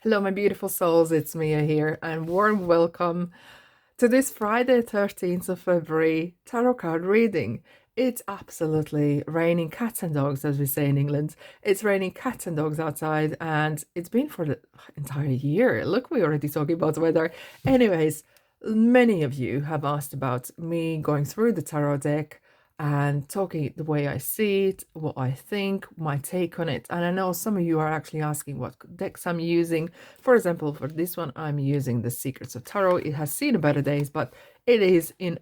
Hello, my beautiful souls. It's Mia here, and warm welcome to this Friday, 13th of February tarot card reading. It's absolutely raining cats and dogs, as we say in England. It's raining cats and dogs outside, and it's been for the entire year. Look, we're already talking about weather. Anyways, many of you have asked about me going through the tarot deck and talking the way I see it, what I think, my take on it. And I know some of you are actually asking what decks I'm using. For example, for this one, I'm using the Secrets of Tarot. It has seen better days, but it is in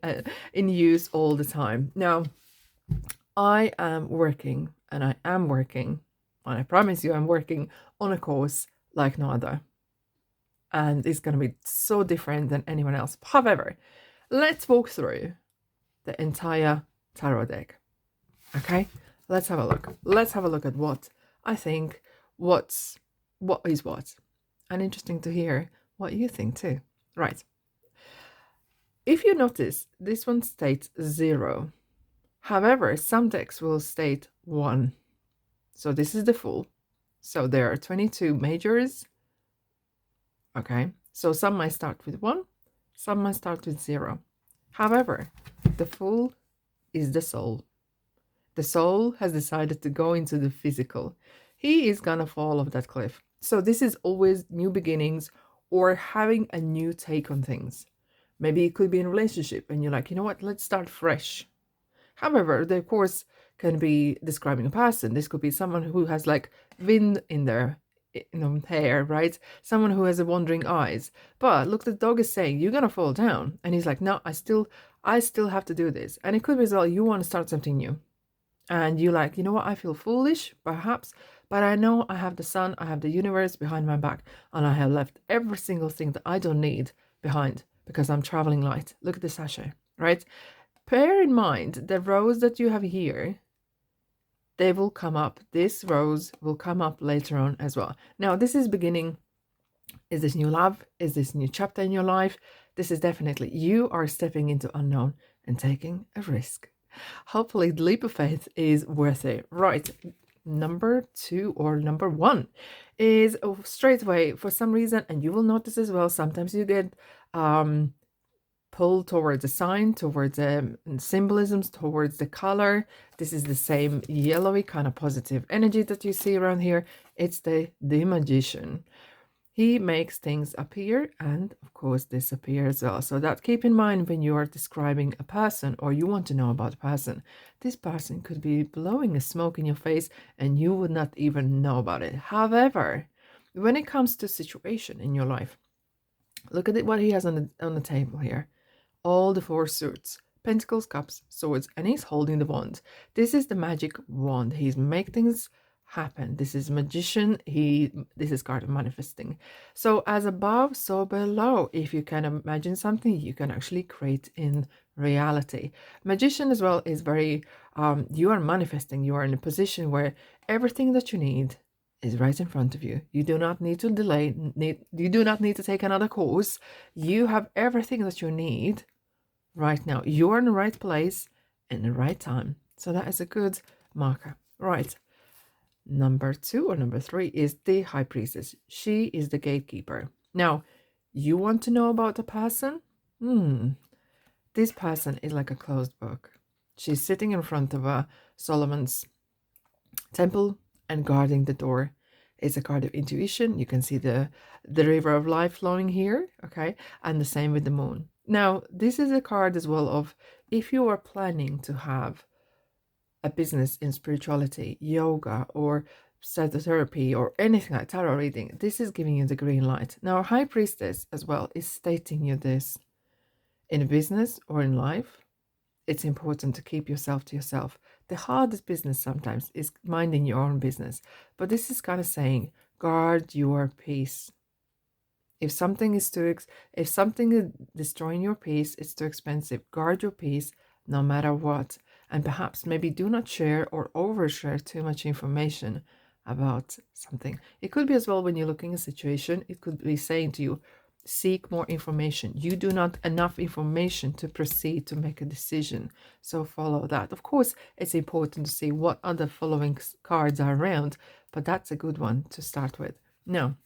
use all the time. Now, I am working, and I promise you I'm working on a course like no other. And it's going to be so different than anyone else. However, let's walk through the entire tarot deck. Okay, let's have a look. Let's have a look at what I think, what is what. And interesting to hear what you think too. Right. If you notice, this one states 0. However, some decks will state 1. So this is the full. So there are 22 majors. Okay, so some might start with 1, some might start with 0. However, the full is the soul. The soul has decided to go into the physical. He is gonna fall off that cliff. So this is always new beginnings or having a new take on things. Maybe it could be in a relationship and you're like, you know what, let's start fresh. However, the course can be describing a person. This could be someone who has like wind in their hair, right? Someone who has a wandering eyes. But look, the dog is saying, you're gonna fall down. And he's like, no, I still have to do this. And it could be as well, you want to start something new. And you like, you know what, I feel foolish, perhaps, but I know I have the sun, I have the universe behind my back, and I have left every single thing that I don't need behind because I'm traveling light. Look at the sachet, right? Bear in mind the rows that you have here, they will come up. This rose will come up later on as well. Now, this is beginning. Is this new love? Is this new chapter in your life? This is definitely, you are stepping into unknown and taking a risk. Hopefully the leap of faith is worth it. Right, number 2 or number 1 is straight away for some reason, and you will notice as well, sometimes you get pulled towards a sign, towards symbolisms, towards the color. This is the same yellowy kind of positive energy that you see around here. It's the Magician. He makes things appear and, of course, disappear as well. So that keep in mind when you are describing a person or you want to know about a person. This person could be blowing a smoke in your face and you would not even know about it. However, when it comes to situation in your life, look at what he has on the table here. All the 4 suits. Pentacles, cups, swords, and he's holding the wand. This is the magic wand. He's make things happen. This is Magician. This is card of manifesting. So as above, so below. If you can imagine something, you can actually create in reality. Magician as well is very you are manifesting. You are in a position where everything that you need is right in front of you. You do not need to delay. You do not need to take another course. You have everything that you need right now. You are in the right place in the right time. So that is a good marker. Right. Number 2 or number 3 is the High Priestess. She is the gatekeeper. Now, you want to know about the person? This person is like a closed book. She's sitting in front of a Solomon's temple and guarding the door. It's a card of intuition. You can see the river of life flowing here, okay? And the same with the moon. Now, this is a card as well of if you are planning to have a business in spirituality, yoga, or psychotherapy, or anything like tarot reading, this is giving you the green light. Now, High Priestess as well is stating you this. In business or in life, it's important to keep yourself to yourself. The hardest business sometimes is minding your own business. But this is kind of saying, guard your peace. If something is destroying your peace, it's too expensive. Guard your peace no matter what. And perhaps maybe do not share or overshare too much information about something. It could be as well when you're looking at a situation, it could be saying to you, seek more information. You do not enough information to proceed to make a decision. So follow that. Of course, it's important to see what other following cards are around, but that's a good one to start with. Now,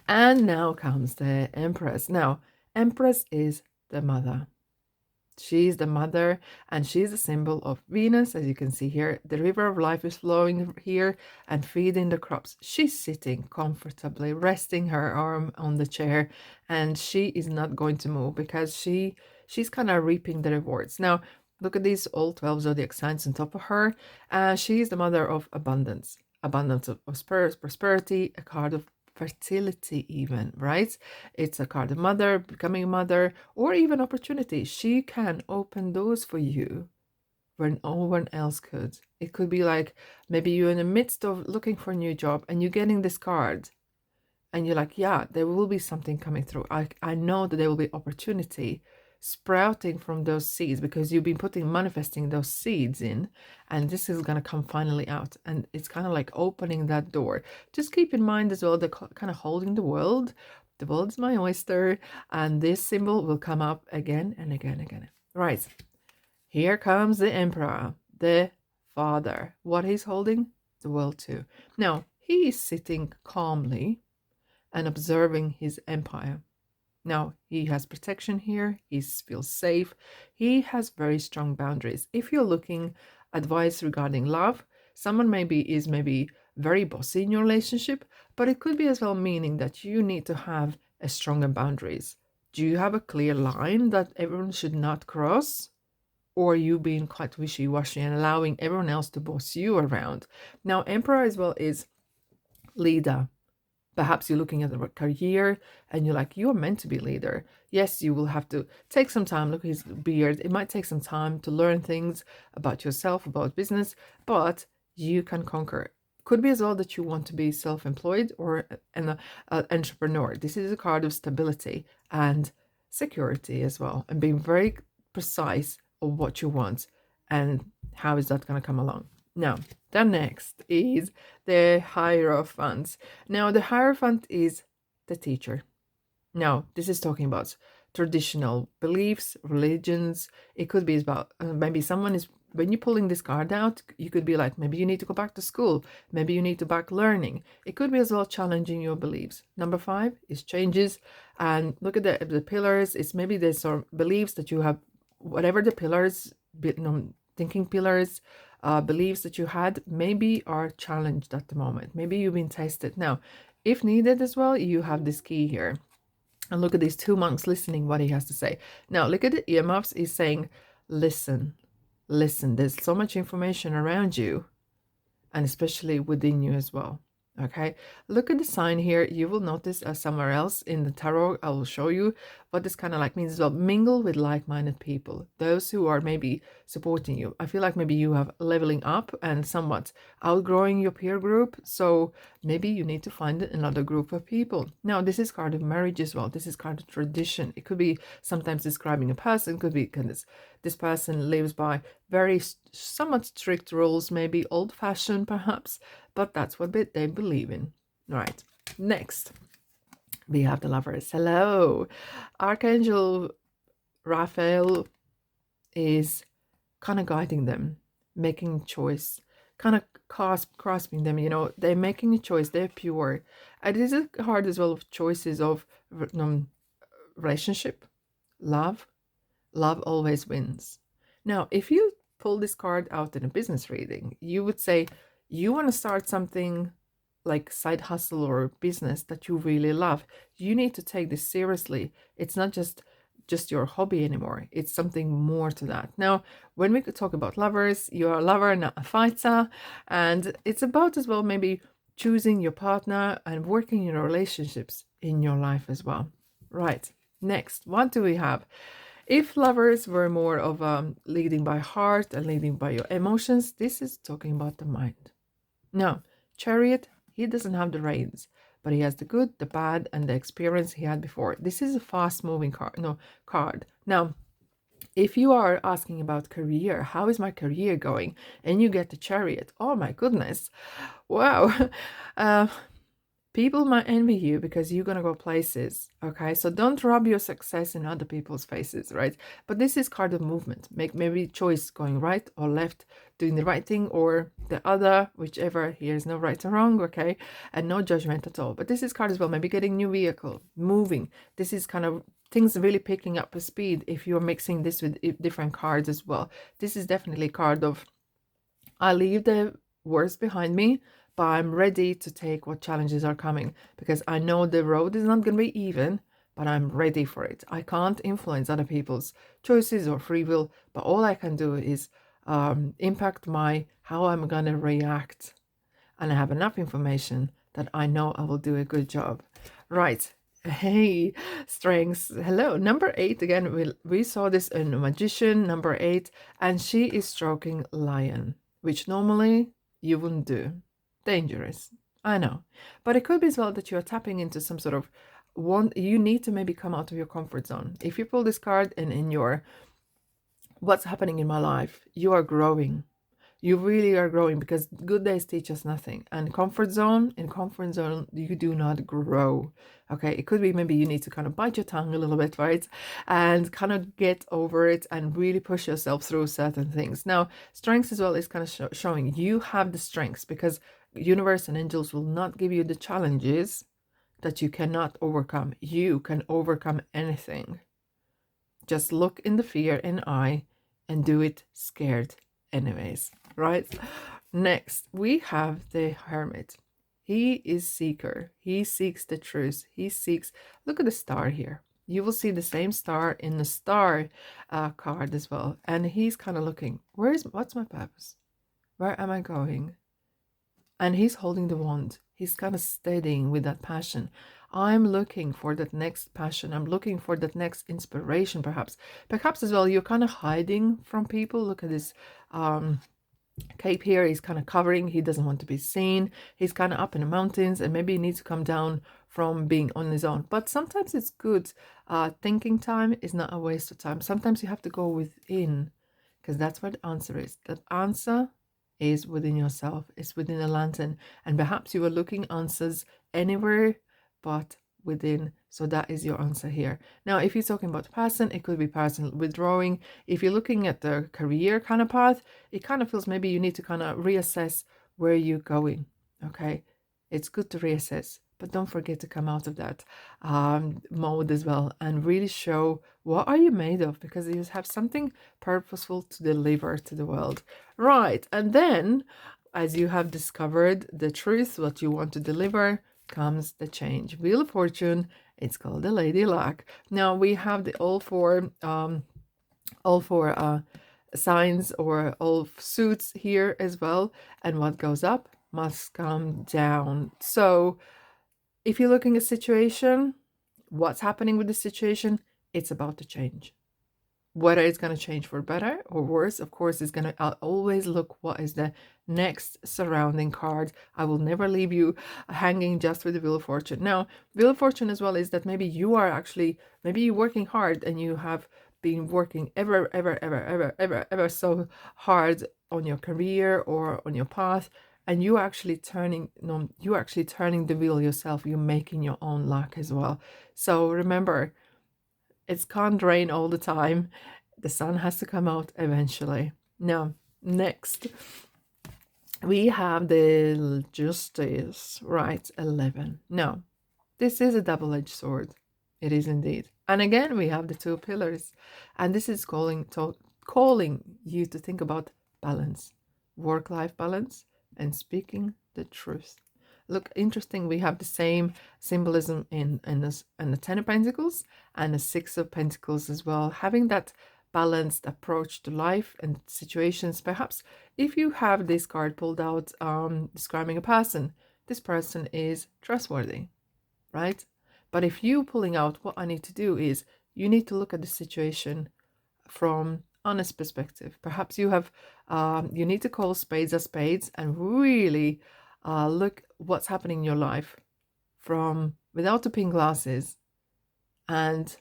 And now comes the Empress. Now, Empress is the mother. She's the mother, and she's a symbol of Venus, as you can see here. The river of life is flowing here and feeding the crops. She's sitting comfortably, resting her arm on the chair, and she is not going to move because she's kind of reaping the rewards. Now, look at these all 12 zodiac signs on top of her. She's the mother of abundance, abundance of prosperity, a card of fertility even, right? It's a card of mother, becoming a mother, or even opportunity. She can open doors for you where no one else could. It could be like maybe you're in the midst of looking for a new job and you're getting this card and you're like, yeah, there will be something coming through. I know that there will be opportunity sprouting from those seeds because you've been manifesting those seeds in, and this is going to come finally out, and it's kind of like opening that door. Just keep in mind as well, the kind of holding the world is my oyster, and this symbol will come up again and again and again. Right, here comes the Emperor, the father. What he's holding? The world too. Now he is sitting calmly and observing his empire. Now, he has protection here, he feels safe, he has very strong boundaries. If you're looking advice regarding love, someone is very bossy in your relationship, but it could be as well meaning that you need to have a stronger boundaries. Do you have a clear line that everyone should not cross? Or are you being quite wishy-washy and allowing everyone else to boss you around? Now, Emperor as well is leader. Perhaps you're looking at a career and you're like, you're meant to be leader. Yes, you will have to take some time. Look at his beard. It might take some time to learn things about yourself, about business, but you can conquer. Could be as well that you want to be self-employed or an entrepreneur. This is a card of stability and security as well, and being very precise of what you want and how is that going to come along. Now, the next is the Hierophant. Now, the Hierophant is the teacher. Now, this is talking about traditional beliefs, religions. It could be about maybe someone is, when you're pulling this card out, you could be like, maybe you need to go back to school. Maybe you need to back learning. It could be as well challenging your beliefs. Number 5 is changes. And look at the pillars. It's maybe there's some beliefs that you have, whatever the pillars, thinking pillars, beliefs that you had maybe are challenged at the moment. Maybe you've been tested. Now, if needed as well, you have this key here. And look at these 2 monks listening what he has to say. Now, look at the earmuffs. He's saying, listen, listen. There's so much information around you, and especially within you as well. Okay, look at the sign here. You will notice somewhere else in the tarot, I will show you what this kind of like means as well. Mingle with like-minded people, those who are maybe supporting you. I feel like maybe you have leveling up and somewhat outgrowing your peer group, so maybe you need to find another group of people. Now, this is card of marriage as well. This is card of tradition. It could be sometimes describing a person. Could be this person lives by very somewhat strict rules, maybe old-fashioned perhaps, but that's what they believe in. Right, next we have the Lovers. Hello, Archangel Raphael is kind of guiding them, making a choice, kind of grasping them. You know, they're making a choice, they're pure. And it is a card as well of choices of relationship, love always wins. Now, if you pull this card out in a business reading, you would say you want to start something like side hustle or business that you really love. You need to take this seriously. It's not just your hobby anymore. It's something more to that. Now, when we could talk about lovers, you're a lover, not a fighter. And it's about as well maybe choosing your partner and working in your relationships in your life as well. Right, next, what do we have? If lovers were more of leading by heart and leading by your emotions, this is talking about the mind. Now, Chariot, he doesn't have the reins, but he has the good, the bad, and the experience he had before. This is a fast-moving card. Now, if you are asking about career, how is my career going? And you get the Chariot. Oh my goodness. Wow. People might envy you because you're going to go places, okay? So don't rub your success in other people's faces, right? But this is card of movement. Make maybe choice going right or left, doing the right thing or the other, whichever. Here is no right or wrong, okay? And no judgment at all. But this is card as well, maybe getting new vehicle, moving. This is kind of things really picking up a speed if you're mixing this with different cards as well. This is definitely a card of, I leave the worst behind me, but I'm ready to take what challenges are coming because I know the road is not going to be even, but I'm ready for it. I can't influence other people's choices or free will, but all I can do is impact how I'm going to react. And I have enough information that I know I will do a good job. Right. Hey, strengths. Hello. Number 8. Again, we saw this in a magician, number 8, and she is stroking lion, which normally you wouldn't do. Dangerous, I know, but it could be as well that you're tapping into some sort of you need to maybe come out of your comfort zone. If you pull this card and in your what's happening in my life, you are growing. You really are growing because good days teach us nothing. And in comfort zone, you do not grow. Okay, it could be maybe you need to kind of bite your tongue a little bit, right? And kind of get over it and really push yourself through certain things. Now, strengths as well is kind of showing you have the strengths because universe and angels will not give you the challenges that you cannot overcome. You can overcome anything. Just look in the fear in eye and do it scared anyways, right? Next, we have the Hermit. He is seeker. He seeks the truth. He seeks, look at the star here. You will see the same star in the star card as well. And he's kind of looking, what's my purpose? Where am I going? And he's holding the wand. He's kind of steadying with that passion. I'm looking for that next passion. I'm looking for that next inspiration, perhaps. Perhaps as well, you're kind of hiding from people. Look at this cape here. He's kind of covering. He doesn't want to be seen. He's kind of up in the mountains and maybe he needs to come down from being on his own. But sometimes it's good. Thinking time is not a waste of time. Sometimes you have to go within because that's where the answer is. That answer is within yourself. It's within a lantern. And perhaps you were looking answers anywhere but within. So that is your answer here. Now, if you're talking about person, it could be person withdrawing. If you're looking at the career kind of path, it kind of feels maybe you need to kind of reassess where you're going. Okay, it's good to reassess, but don't forget to come out of that mode as well and really show what are you made of, because you have something purposeful to deliver to the world. Right, and then as you have discovered the truth, what you want to deliver, comes the change. Wheel of Fortune, it's called the Lady Luck. Now we have the all four signs or all suits here as well, and what goes up must come down. So if you're looking at a situation, what's happening with the situation, it's about to change. Whether it's going to change for better or worse, of course, it's going to always look what is the next surrounding card. I will never leave you hanging just with the Wheel of Fortune. Now, Wheel of Fortune as well is that maybe you are actually, maybe you're working hard and you have been working ever so hard on your career or on your path, and you're actually turning the wheel yourself. You're making your own luck as well. So remember, it can't rain all the time. The sun has to come out eventually. Now, next, we have the Justice, right? 11. Now, this is a double-edged sword. It is indeed. And again, we have the two pillars. And this is calling you to think about balance, work-life balance, and speaking the truth. Look, interesting, we have the same symbolism in the Ten of Pentacles and the Six of Pentacles as well, having that balanced approach to life and situations. Perhaps if you have this card pulled out describing a person, this person is trustworthy, right? But if you pulling out, what I need to do is you need to look at the situation from honest perspective. Perhaps you have you need to call spades as spades and really look what's happening in your life from without the pink glasses, and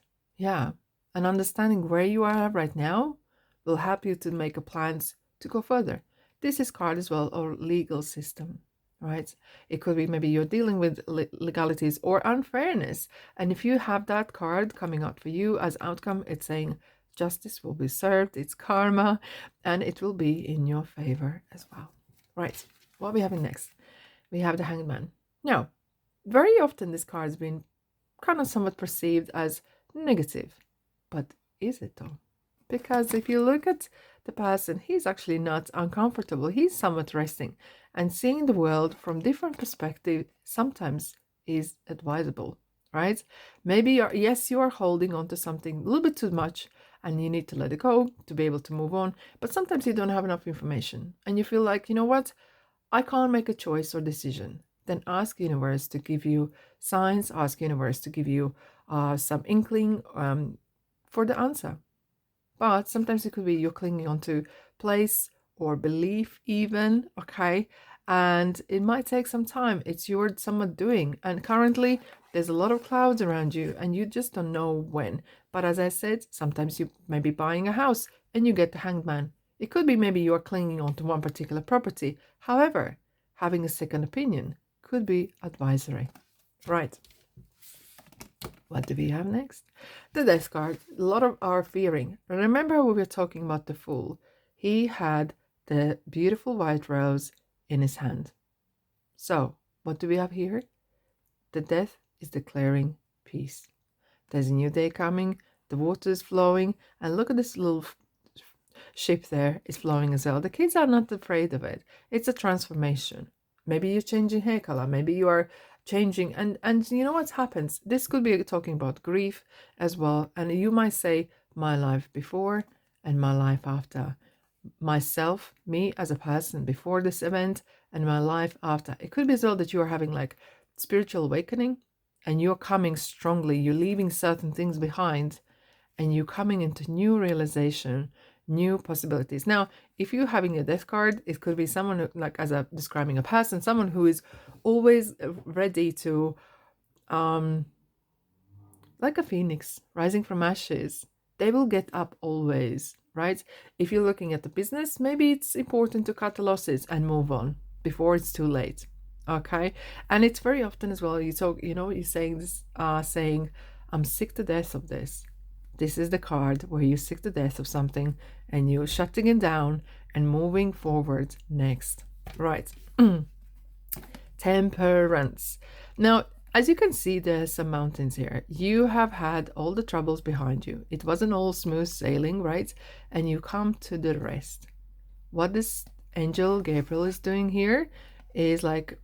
and understanding where you are right now will help you to make a plans to go further. This is card as well, or legal system, right? It could be maybe you're dealing with legalities or unfairness. And if you have that card coming out for you as outcome, it's saying justice will be served, it's karma, and it will be in your favor as well. Right, what are we having next? We have the Hanged Man. Now, very often this card has been kind of somewhat perceived as negative, but is it though? Because if you look at the person, he's actually not uncomfortable. He's somewhat resting, and seeing the world from different perspective sometimes is advisable, right? Maybe you are holding on to something a little bit too much and you need to let it go to be able to move on. But sometimes you don't have enough information and you feel like, you know what? I can't make a choice or decision. Then ask universe to give you signs, ask universe to give you some inkling for the answer. But sometimes it could be you're clinging onto place or belief even, okay? And it might take some time. It's your somewhat doing. And currently there's a lot of clouds around you and you just don't know when. But as I said, sometimes you may be buying a house and you get the Hanged Man. It could be maybe you're clinging onto one particular property. However, having a second opinion could be advisory. Right. What do we have next? The Death card. A lot of our fearing. Remember we were talking about the Fool. He had the beautiful white rose in his hand. So, what do we have here? The Death is declaring peace. There's a new day coming. The water is flowing. And look at this little ship there is flowing as well. The kids are not afraid of it. It's a transformation. Maybe you're changing hair color. Maybe you are changing. And you know what happens? This could be talking about grief as well. And you might say, my life before and my life after. Myself, me as a person before this event and my life after. It could be as well that you are having like spiritual awakening and you're coming strongly. You're leaving certain things behind and you're coming into new realization, new possibilities. Now, if you're having a Death card, it could be someone who, like as I'm describing a person, someone who is always ready to, like a phoenix rising from ashes. They will get up always, right? If you're looking at the business, maybe it's important to cut the losses and move on before it's too late. Okay, and it's very often as well. You talk, you know, you're saying this, saying, "I'm sick to death of this." This is the card where you're sick to death of something and you're shutting it down and moving forward next. Right. Temperance. Now, as you can see, there's some mountains here. You have had all the troubles behind you. It wasn't all smooth sailing, right? And you come to the rest. What this angel Gabriel is doing here is like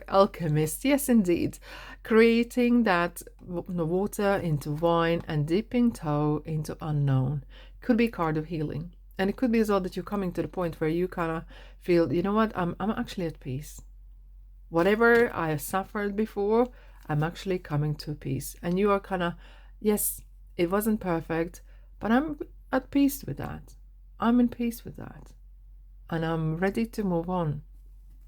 alchemist, yes indeed, creating that water into wine and dipping toe into unknown. Could be a card of healing, and it could be as well that you're coming to the point where you kind of feel, you know what, I'm actually at peace. Whatever I have suffered before, I'm actually coming to peace. And you are kind of, yes, it wasn't perfect, but I'm at peace with that. I'm in peace with that, and I'm ready to move on.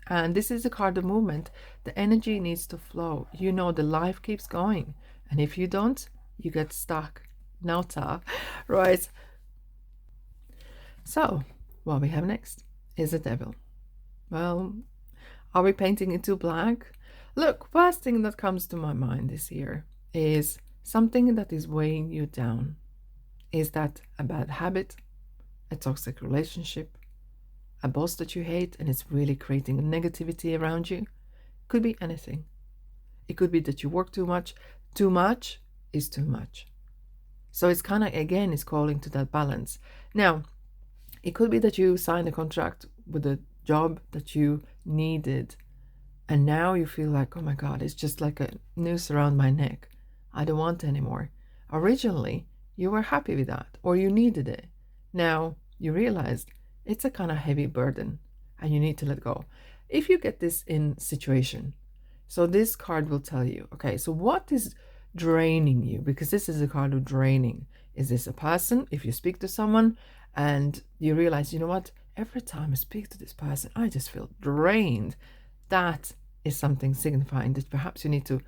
And this is a card of movement. The energy needs to flow. You know, the life keeps going. And if you don't, you get stuck. Nauta, right? So, what we have next is the Devil. Well, are we painting it too black? Look, first thing that comes to my mind this year is something that is weighing you down. Is that a bad habit? A toxic relationship? A boss that you hate and it's really creating negativity around you? Could be anything. It could be that you work too much. Too much is too much. So it's kind of, again, is calling to that balance. Now, it could be that you signed a contract with a job that you needed, and now you feel like, oh my God, it's just like a noose around my neck. I don't want it anymore. Originally, you were happy with that, or you needed it. Now, you realized it's a kind of heavy burden and you need to let go. If you get this in situation, so this card will tell you, okay, so what is draining you? Because this is a card of draining. Is this a person? If you speak to someone and you realize, you know what, every time I speak to this person, I just feel drained. That is something signifying that perhaps you need to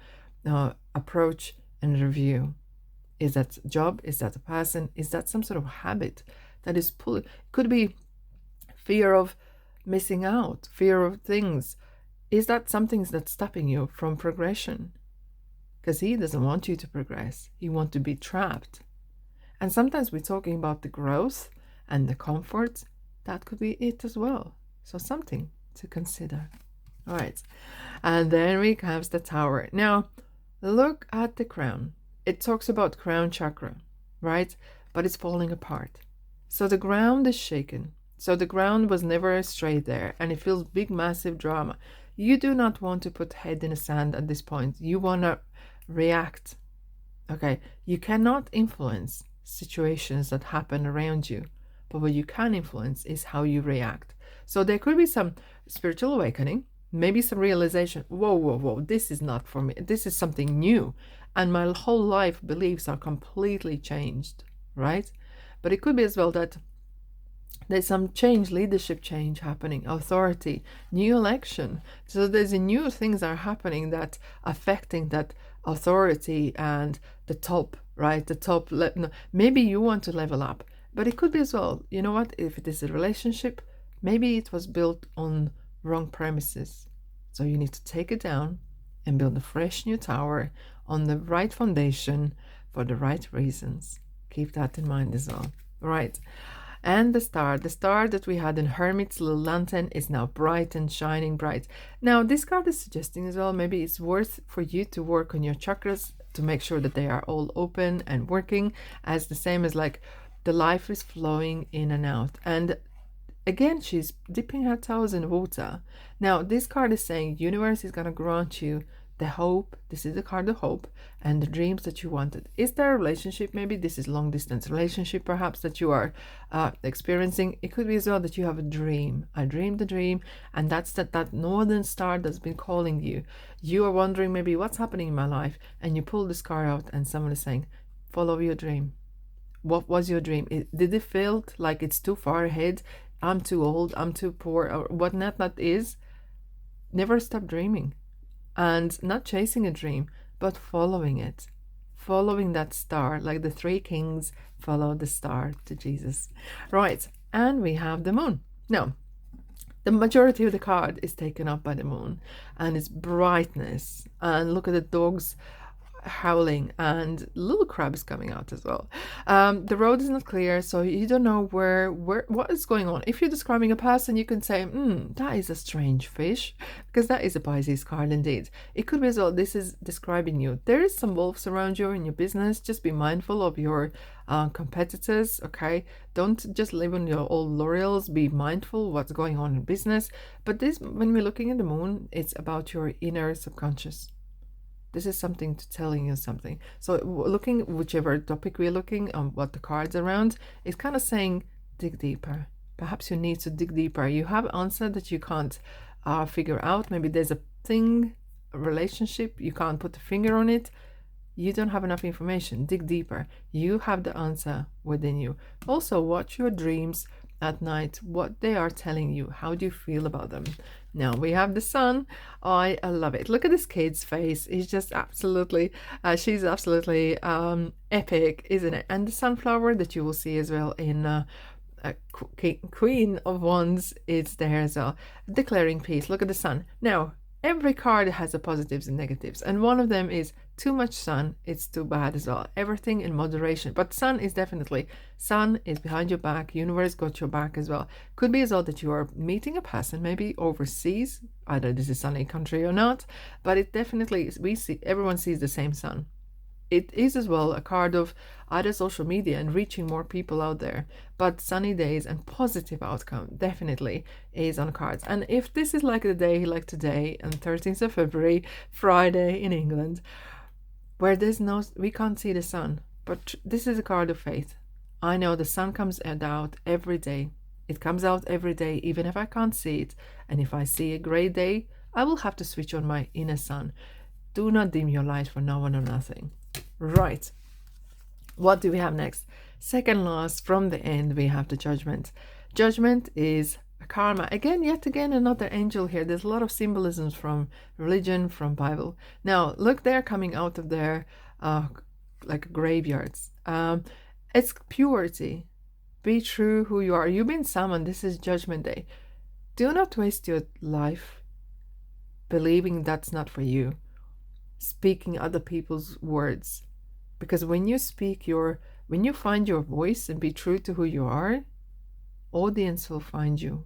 approach and review. Is that a job? Is that a person? Is that some sort of habit that is pulling? Could be fear of missing out, fear of things. Is that something that's stopping you from progression? Because he doesn't want you to progress. He wants to be trapped. And sometimes we're talking about the growth and the comfort. That could be it as well. So something to consider. All right. And then we have the Tower. Now, look at the crown. It talks about crown chakra, right? But it's falling apart. So the ground is shaken. So the ground was never straight there. And it feels big, massive drama. You do not want to put head in the sand at this point. You want to react. Okay. You cannot influence situations that happen around you. But what you can influence is how you react. So there could be some spiritual awakening. Maybe some realization, whoa, this is not for me. This is something new. And my whole life beliefs are completely changed, right? But it could be as well that there's some change, leadership change happening, authority, new election. So there's new things are happening that affecting that authority and the top, right? The top, maybe you want to level up. But it could be as well, you know what, if it is a relationship, maybe it was built on wrong premises. So you need to take it down and build a fresh new tower on the right foundation for the right reasons. Keep that in mind as well. Right. And the star that we had in Hermit's little lantern is now bright and shining bright. Now, this card is suggesting as well, maybe it's worth for you to work on your chakras to make sure that they are all open and working, as the same as like the life is flowing in and out. And again, she's dipping her toes in water. Now, this card is saying universe is going to grant you the hope. This is the card of hope and the dreams that you wanted. Is there a relationship? Maybe this is long distance relationship perhaps that you are experiencing. It could be as well that you have a dream. I dreamed a dream, and that's that northern star that's been calling you. You are wondering maybe what's happening in my life, and you pull this card out and someone is saying, follow your dream. What was your dream? Did it feel like it's too far ahead? I'm too old, I'm too poor, or whatnot that is? Never stop dreaming. And not chasing a dream, but following it. Following that star, like the three kings followed the star to Jesus. Right, and we have the moon. Now, the majority of the card is taken up by the moon and its brightness. And look at the dogs howling, and little crabs coming out as well. The road is not clear, so you don't know where what is going on. If you're describing a person, you can say, that is a strange fish, because that is a Pisces card indeed. It could be as well, this is describing you. There is some wolves around you in your business. Just be mindful of your competitors, okay? Don't just live on your old laurels. Be mindful what's going on in business. But this, when we're looking at the moon, it's about your inner subconscious. This is something to telling you something. So looking, whichever topic we're looking on, what the cards around, it's kind of saying, dig deeper. Perhaps you need to dig deeper. You have an answer that you can't figure out. Maybe there's a thing, a relationship, you can't put a finger on it. You don't have enough information. Dig deeper. You have the answer within you. Also, watch your dreams at night, what they are telling you. How do you feel about them? Now we have the sun. I love it. Look at this kid's face. He's just absolutely, she's absolutely epic, isn't it? And the sunflower that you will see as well in Queen of Wands, it's there as well. Declaring peace. Look at the sun. Now, every card has a positives and negatives, and one of them is too much sun, it's too bad as well. Everything in moderation. But sun is definitely, sun is behind your back, universe got your back as well. Could be as well that you are meeting a person maybe overseas, either this is sunny country or not, but it definitely, we see, everyone sees the same sun. It is as well a card of either social media and reaching more people out there, but sunny days and positive outcome definitely is on cards. And if this is like a day like today, on 13th of February, Friday in England, where there's no, we can't see the sun, but this is a card of faith. I know the sun comes out every day. It comes out every day, even if I can't see it. And if I see a gray day, I will have to switch on my inner sun. Do not dim your light for no one or nothing. Right. What do we have next? Second last from the end, we have the Judgment. Judgment is karma. Again, yet again, another angel here. There's a lot of symbolisms from religion, from Bible. Now, look, they're coming out of their like graveyards. It's purity. Be true who you are. You've been summoned. This is Judgment Day. Do not waste your life believing that's not for you, speaking other people's words. Because when you when you find your voice and be true to who you are, audience will find you.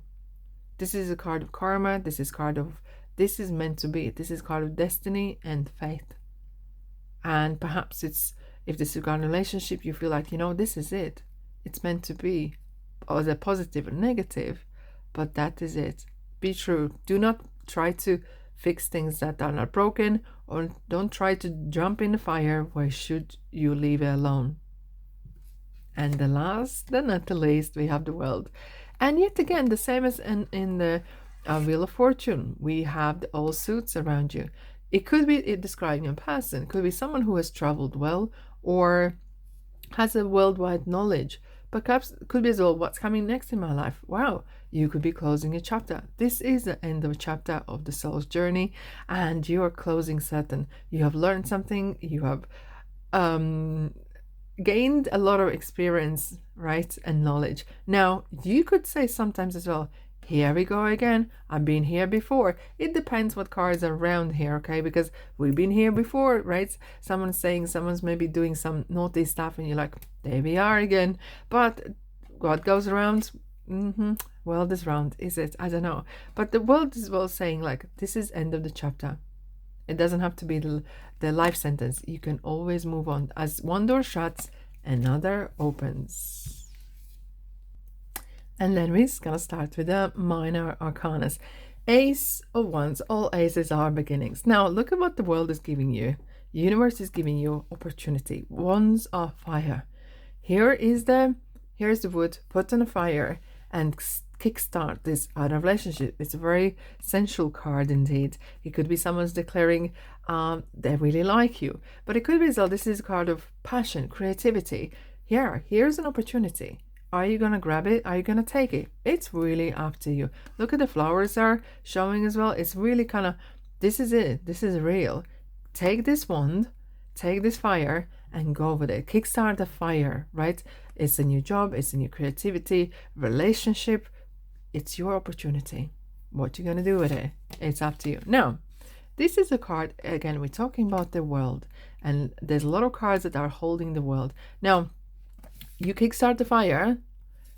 This is a card of karma. This is meant to be. This is card of destiny and faith. And perhaps if this is a kind of relationship, you feel like, this is it. It's meant to be. Or the positive or negative, but that is it. Be true. Do not try to fix things that are not broken, or don't try to jump in the fire. Why should you leave it alone? And the last, but not the least, we have the World. And yet again, the same as in the Wheel of Fortune, we have all suits around you. It could be describing a person. It could be someone who has traveled well or has a worldwide knowledge. Perhaps it could be as well, what's coming next in my life? Wow, you could be closing a chapter. This is the end of a chapter of the soul's journey, and you are closing certain. You have learned something. You have gained a lot of experience, right, and knowledge. Now, you could say sometimes as well, here we go again. I've been here before. It depends what cards are around here, okay? Because we've been here before, right? Someone's saying someone's maybe doing some naughty stuff and you're like, there we are again. But what goes around, world is round, is it? I don't know. But the world is well saying like, this is end of the chapter. It doesn't have to be the life sentence. You can always move on. As one door shuts, another opens. And then we're going to start with the Minor Arcanas. Ace of Wands. All aces are beginnings. Now, look at what the world is giving you. Universe is giving you opportunity. Wands are fire. Here's the wood. Put on a fire and kickstart this other relationship. It's a very sensual card indeed. It could be someone's declaring they really like you. But it could be as well, this is a card of passion, creativity. Here's an opportunity. Are you going to grab it? Are you going to take it? It's really up to you. Look at the flowers are showing as well. It's really kind of, this is it. This is real. Take this wand, take this fire and go with it. Kickstart the fire, right? It's a new job. It's a new creativity, relationship. It's your opportunity. What you going to do with it? It's up to you. Now, this is a card, again, we're talking about the world. And there's a lot of cards that are holding the world. Now, you kickstart the fire,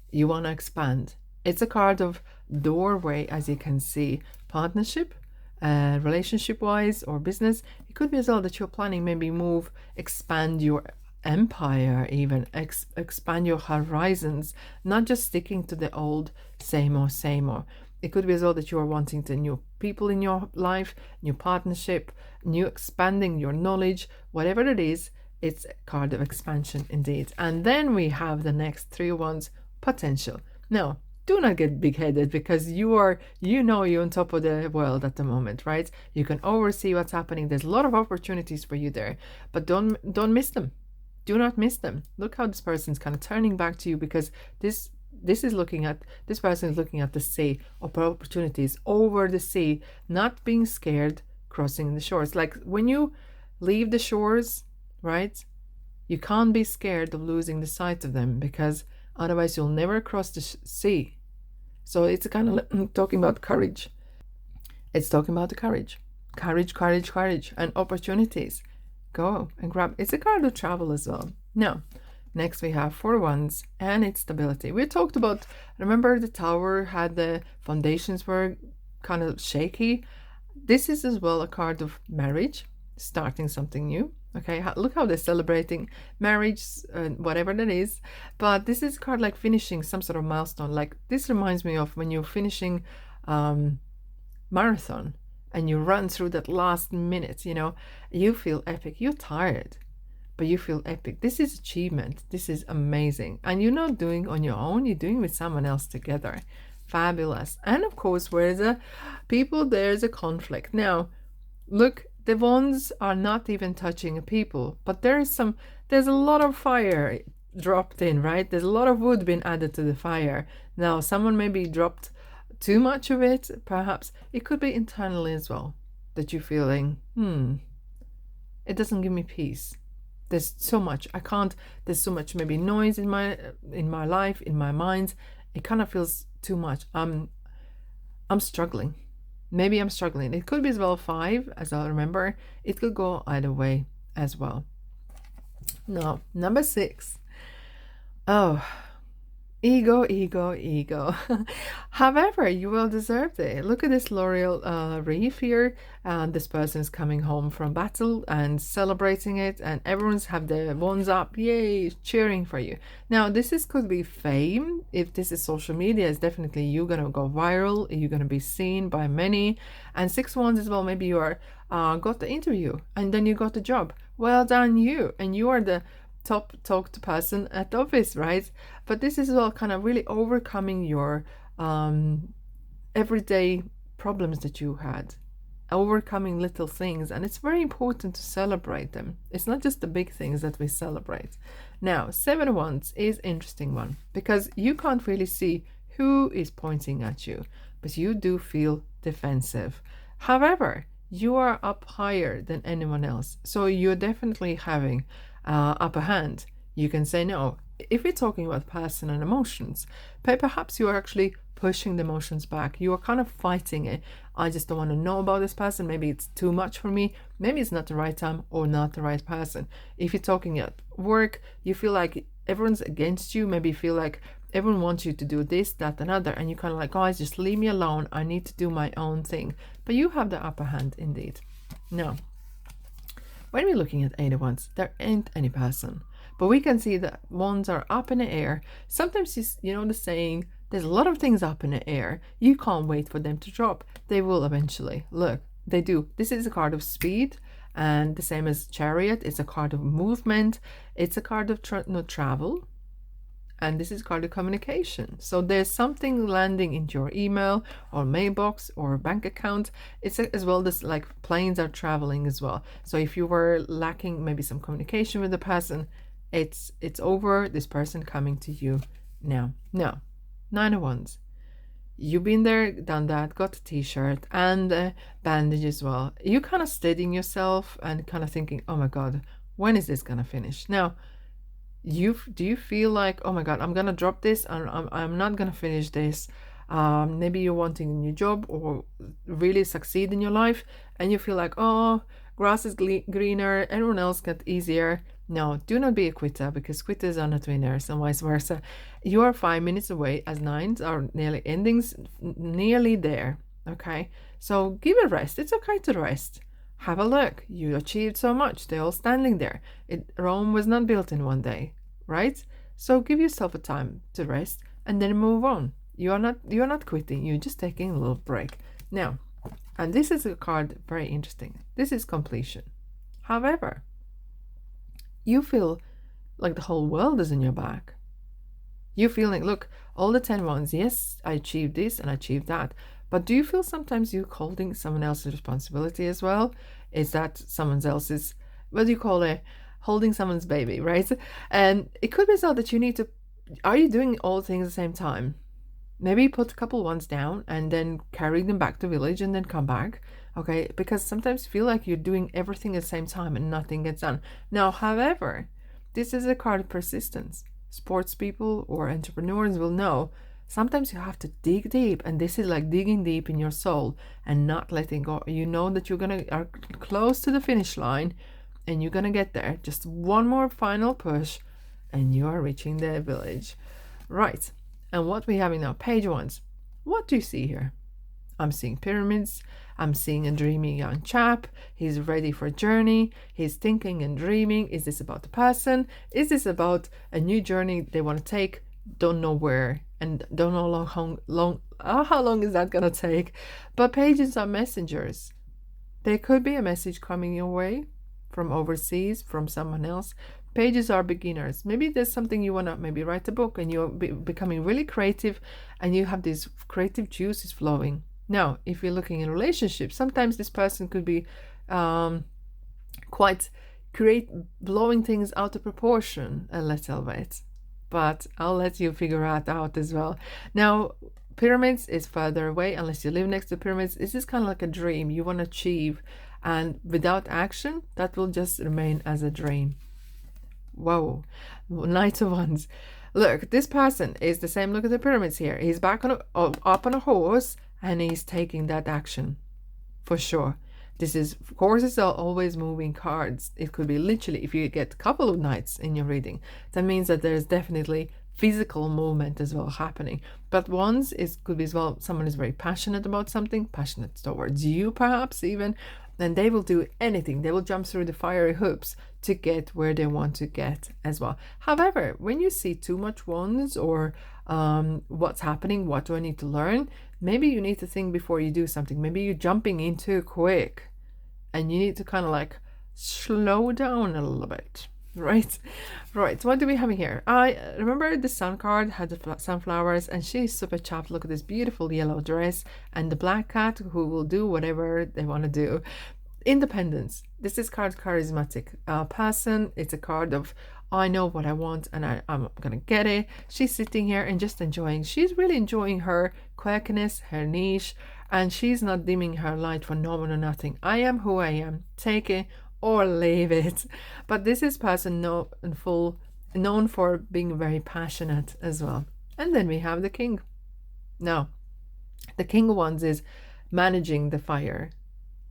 you want to expand. It's a card of doorway, as you can see. Partnership, relationship-wise or business. It could be as well that you're planning maybe move, expand your empire even, expand your horizons, not just sticking to the old same or. It could be as well that you are wanting to new people in your life, new partnership, new expanding your knowledge, whatever it is. It's a card of expansion indeed. And then we have the next three ones, potential. Now, do not get big-headed because you're on top of the world at the moment, right? You can oversee what's happening. There's a lot of opportunities for you there, but don't miss them. Do not miss them. Look how this person's kind of turning back to you because this person is looking at the sea, opportunities over the sea, not being scared crossing the shores. Like when you leave the shores, right? You can't be scared of losing the sight of them because otherwise you'll never cross the sea. So it's kind of talking about courage. It's talking about the courage, and opportunities. Go and grab. It's a card of travel as well. Now, next we have 4 Wands and its stability. We talked about, remember the tower had the foundations were kind of shaky. This is as well a card of marriage, starting something new. Okay, look how they're celebrating marriage, whatever that is. But this is a card like finishing some sort of milestone. Like this reminds me of when you're finishing marathon and you run through that last minute, you feel epic. You're tired, but you feel epic. This is achievement. This is amazing. And you're not doing on your own. You're doing with someone else together. Fabulous. And of course, there's a conflict. Now, look, the wands are not even touching a people, but there's a lot of fire dropped in, right? There's a lot of wood being added to the fire. Now, someone maybe dropped too much of it, perhaps. It could be internally as well, that you're feeling, it doesn't give me peace. There's so much. There's so much maybe noise in my life, in my mind. It kind of feels too much. I'm struggling. Maybe I'm struggling. It could be as well 5, as I remember. It could go either way as well. Now, number 6. Oh, ego, ego, ego. However, you will deserve it. Look at this L'Oreal reef here. This person is coming home from battle and celebrating it, and everyone's have their wands up, yay, cheering for you. Now, could be fame. If this is social media, it's definitely you're gonna go viral. You're gonna be seen by many. And 6 wands as well. Maybe you are got the interview and then you got the job. Well done, you. And you are the top talked person at the office, right? But this is all kind of really overcoming your everyday problems that you had, overcoming little things, and it's very important to celebrate them. It's not just the big things that we celebrate. Now, 7 wands is interesting one because you can't really see who is pointing at you, but you do feel defensive. However, you are up higher than anyone else, so you're definitely having upper hand. You can say no. If we're talking about person and emotions, perhaps you are actually pushing the emotions back. You are kind of fighting it. I just don't want to know about this person. Maybe it's too much for me. Maybe it's not the right time or not the right person. If you're talking at work, you feel like everyone's against you. Maybe you feel like everyone wants you to do this, that, and other, and you kind of like, guys, just leave me alone. I need to do my own thing. But you have the upper hand indeed. Now, when we're looking at 8 of wands, there ain't any person. But we can see that wands are up in the air. Sometimes, you know the saying, there's a lot of things up in the air. You can't wait for them to drop. They will eventually. Look, they do. This is a card of speed. And the same as Chariot, it's a card of movement. It's a card of travel. And this is card of communication. So there's something landing into your email or mailbox or bank account. It's as well as like planes are traveling as well. So if you were lacking maybe some communication with the person, it's over. This person coming to you now. Now, 9 of wands. You've been there, done that, got a t-shirt and a bandage as well. You kind of steadying yourself and kind of thinking, oh my God, when is this gonna finish? Now, do you feel like, oh my God, I'm gonna drop this and I'm not gonna finish this? Maybe you're wanting a new job or really succeed in your life and you feel like, oh, grass is greener, everyone else got easier. No, do not be a quitter, because quitters are not winners and vice versa. You are 5 minutes away, as 9s are nearly endings, nearly there. Okay, so give a rest. It's okay to rest. Have a look. You achieved so much. They're all standing there. Rome was not built in one day, right? So give yourself a time to rest and then move on. You're not quitting. You're just taking a little break. Now, and this is a card very interesting. This is completion. However, you feel like the whole world is in your back. You feel like, look, all the 10 wands, yes, I achieved this and I achieved that. But do you feel sometimes you're holding someone else's responsibility as well? Is that someone else's, what do you call it? Holding someone's baby, right? And it could be so that you need to, are you doing all things at the same time? Maybe put a couple ones down and then carry them back to village and then come back. Okay, because sometimes you feel like you're doing everything at the same time and nothing gets done. Now, however, this is a card of persistence. Sports people or entrepreneurs will know sometimes you have to dig deep, and this is like digging deep in your soul and not letting go. You know that are close to the finish line and you're gonna get there. Just one more final push and you are reaching the village. Right, and what we have in our page wands. What do you see here? I'm seeing pyramids. I'm seeing a dreamy young chap. He's ready for a journey. He's thinking and dreaming. Is this about the person? Is this about a new journey they want to take? Don't know where and don't know how long is that going to take. But pages are messengers. There could be a message coming your way from overseas, from someone else. Pages are beginners. Maybe there's something you want to maybe write a book and you're becoming really creative and you have these creative juices flowing. Now, if you're looking in relationships, sometimes this person could be quite blowing things out of proportion a little bit. But I'll let you figure it out as well. Now, pyramids is further away unless you live next to pyramids. This is kind of like a dream you want to achieve. And without action, that will just remain as a dream. Whoa. Knight of Wands. Look, this person is the same. Look at the pyramids here. He's back up on a horse. and he's taking that action for sure. This is, of course, it's always moving cards. It could be literally, if you get a couple of nights in your reading, that means that there's definitely physical movement as well happening. But once it could be as well, someone is very passionate about something, passionate towards you perhaps even, and they will do anything. They will jump through the fiery hoops to get where they want to get as well. However, when you see too much wands or what's happening, what do I need to learn, maybe you need to think before you do something. Maybe you're jumping in too quick and you need to kind of like slow down a little bit. Right. What do we have here? I remember the sun card had the sunflowers, and she's super chapped. Look at this beautiful yellow dress, and the black cat who will do whatever they want to do. Independence. This is card charismatic person. It's a card of I know what I want and I'm gonna get it. She's sitting here and just enjoying. She's really enjoying her quirkiness, her niche, and she's not dimming her light for no one or nothing. I am who I am. Take it or leave it. But this is person known for being very passionate as well. And then we have the king. Now, the king of wands is managing the fire,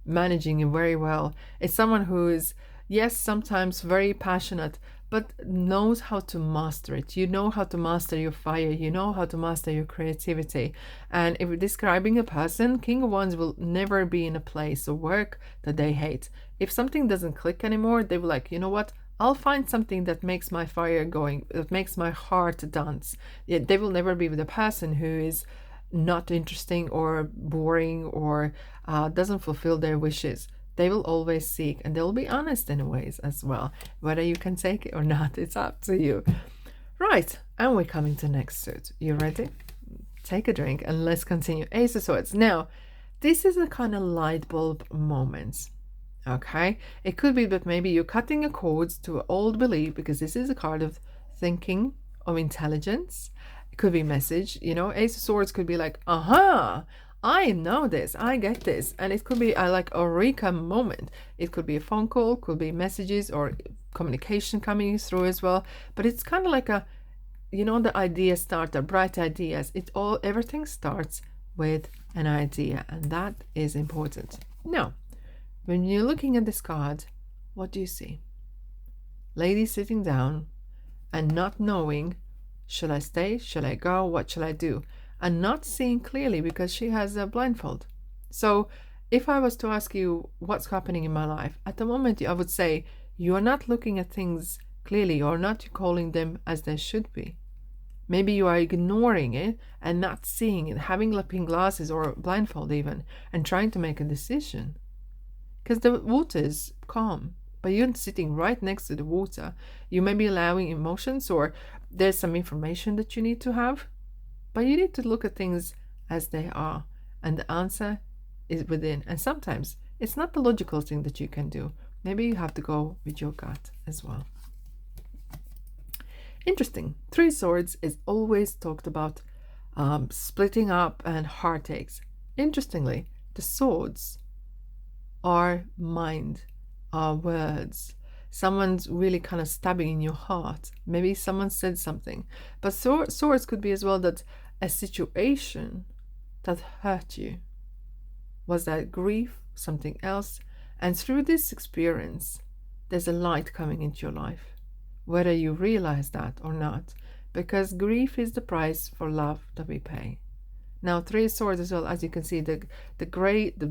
managing it very well. It's someone who is, yes, sometimes very passionate, but knows how to master it. You know how to master your fire. You know how to master your creativity. And if we're describing a person, King of Wands will never be in a place or work that they hate. If something doesn't click anymore, they will like, you know what? I'll find something that makes my fire going, that makes my heart dance. They will never be with a person who is not interesting or boring or doesn't fulfill their wishes. They will always seek, and they'll be honest in ways as well. Whether you can take it or not, it's up to you. Right, and we're coming to next suit. You ready? Take a drink and let's continue. Ace of Swords. Now, this is a kind of light bulb moment. Okay, it could be that maybe you're cutting a cord to an old belief, because this is a card of thinking, of intelligence. It could be message, you know. Ace of Swords could be like, aha, I know this, I get this. And it could be a like eureka moment. It could be a phone call, could be messages or communication coming through as well. But it's kind of like a, you know, the idea starter, bright ideas. Everything starts with an idea, and that is important. Now, when you're looking at this card, what do you see? Lady sitting down and not knowing, should I stay? Should I go? What shall I do? And not seeing clearly because she has a blindfold. So if I was to ask you what's happening in my life, at the moment I would say you are not looking at things clearly, or not calling them as they should be. Maybe you are ignoring it and not seeing it, having looking glasses or blindfold even, and trying to make a decision. Because the water is calm, but you're sitting right next to the water. You may be allowing emotions, or there's some information that you need to have. But you need to look at things as they are, and the answer is within. And sometimes it's not the logical thing that you can do. Maybe you have to go with your gut as well. Interesting. Three Swords is always talked about splitting up and heartaches. Interestingly, the swords are mind, are words. Someone's really kind of stabbing in your heart. Maybe someone said something. But swords could be as well that a situation that hurt you. Was that grief, something else? And through this experience, there's a light coming into your life, whether you realize that or not, because grief is the price for love that we pay. Now, Three Swords as well, as you can see, the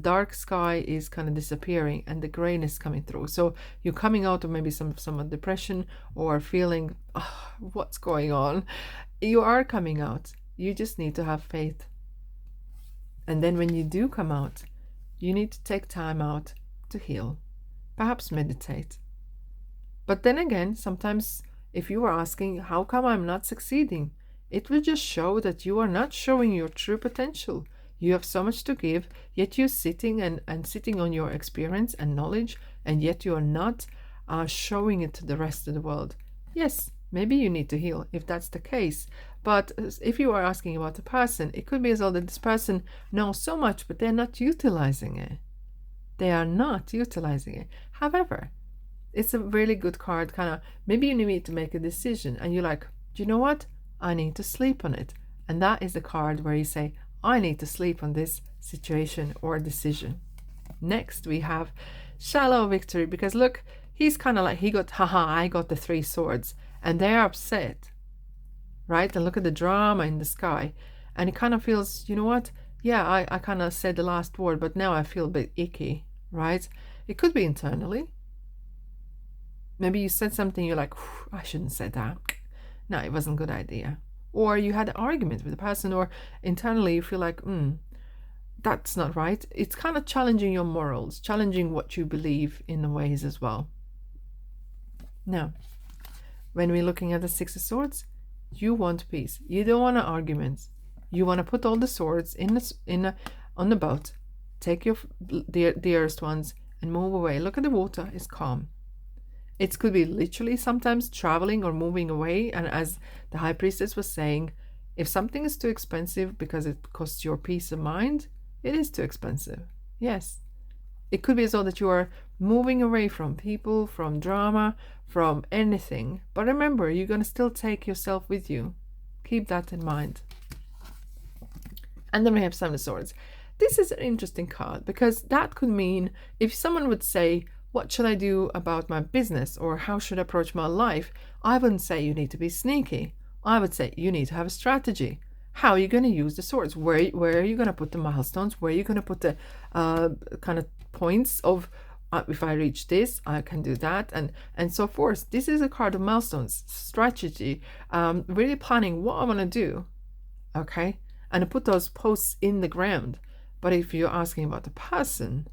dark sky is kind of disappearing and the grayness coming through. So you're coming out of maybe some depression or feeling, oh, what's going on? You are coming out. You just need to have faith. And then when you do come out, you need to take time out to heal. Perhaps meditate. But then again, sometimes if you are asking, how come I'm not succeeding? It will just show that you are not showing your true potential. You have so much to give, yet you're sitting and sitting on your experience and knowledge, and yet you are not showing it to the rest of the world. Yes, maybe you need to heal if that's the case. But if you are asking about a person, it could be as well that this person knows so much, but they're not utilizing it. They are not utilizing it. However, it's a really good card, kind of, maybe you need to make a decision and you're like, do you know what? I need to sleep on it. And that is the card where you say, I need to sleep on this situation or decision. Next, we have shallow victory, because look, he's kind of like, I got the 3 swords, and they're upset, right? And look at the drama in the sky, and he kind of feels, you know what? Yeah, I kind of said the last word, but now I feel a bit icky, right? It could be internally. Maybe you said something, you're like, I shouldn't say that. No, it wasn't a good idea. Or you had an argument with the person, or internally you feel like, that's not right. It's kind of challenging your morals, challenging what you believe in ways as well. Now, when we're looking at the 6 of Swords, you want peace. You don't want arguments. You want to put all the swords on the boat, take your dearest ones, and move away. Look at the water, it's calm. It could be literally sometimes traveling or moving away. And as the High Priestess was saying, if something is too expensive because it costs your peace of mind, it is too expensive. Yes. It could be as though that you are moving away from people, from drama, from anything. But remember, you're going to still take yourself with you. Keep that in mind. And then we have 7 of Swords. This is an interesting card, because that could mean if someone would say, what should I do about my business, or how should I approach my life? I wouldn't say you need to be sneaky. I would say you need to have a strategy. How are you going to use the swords? Where are you going to put the milestones? Where are you going to put the kind of points of, if I reach this, I can do that, and so forth. This is a card of milestones, strategy, really planning what I want to do, okay? And I put those posts in the ground. But if you're asking about the person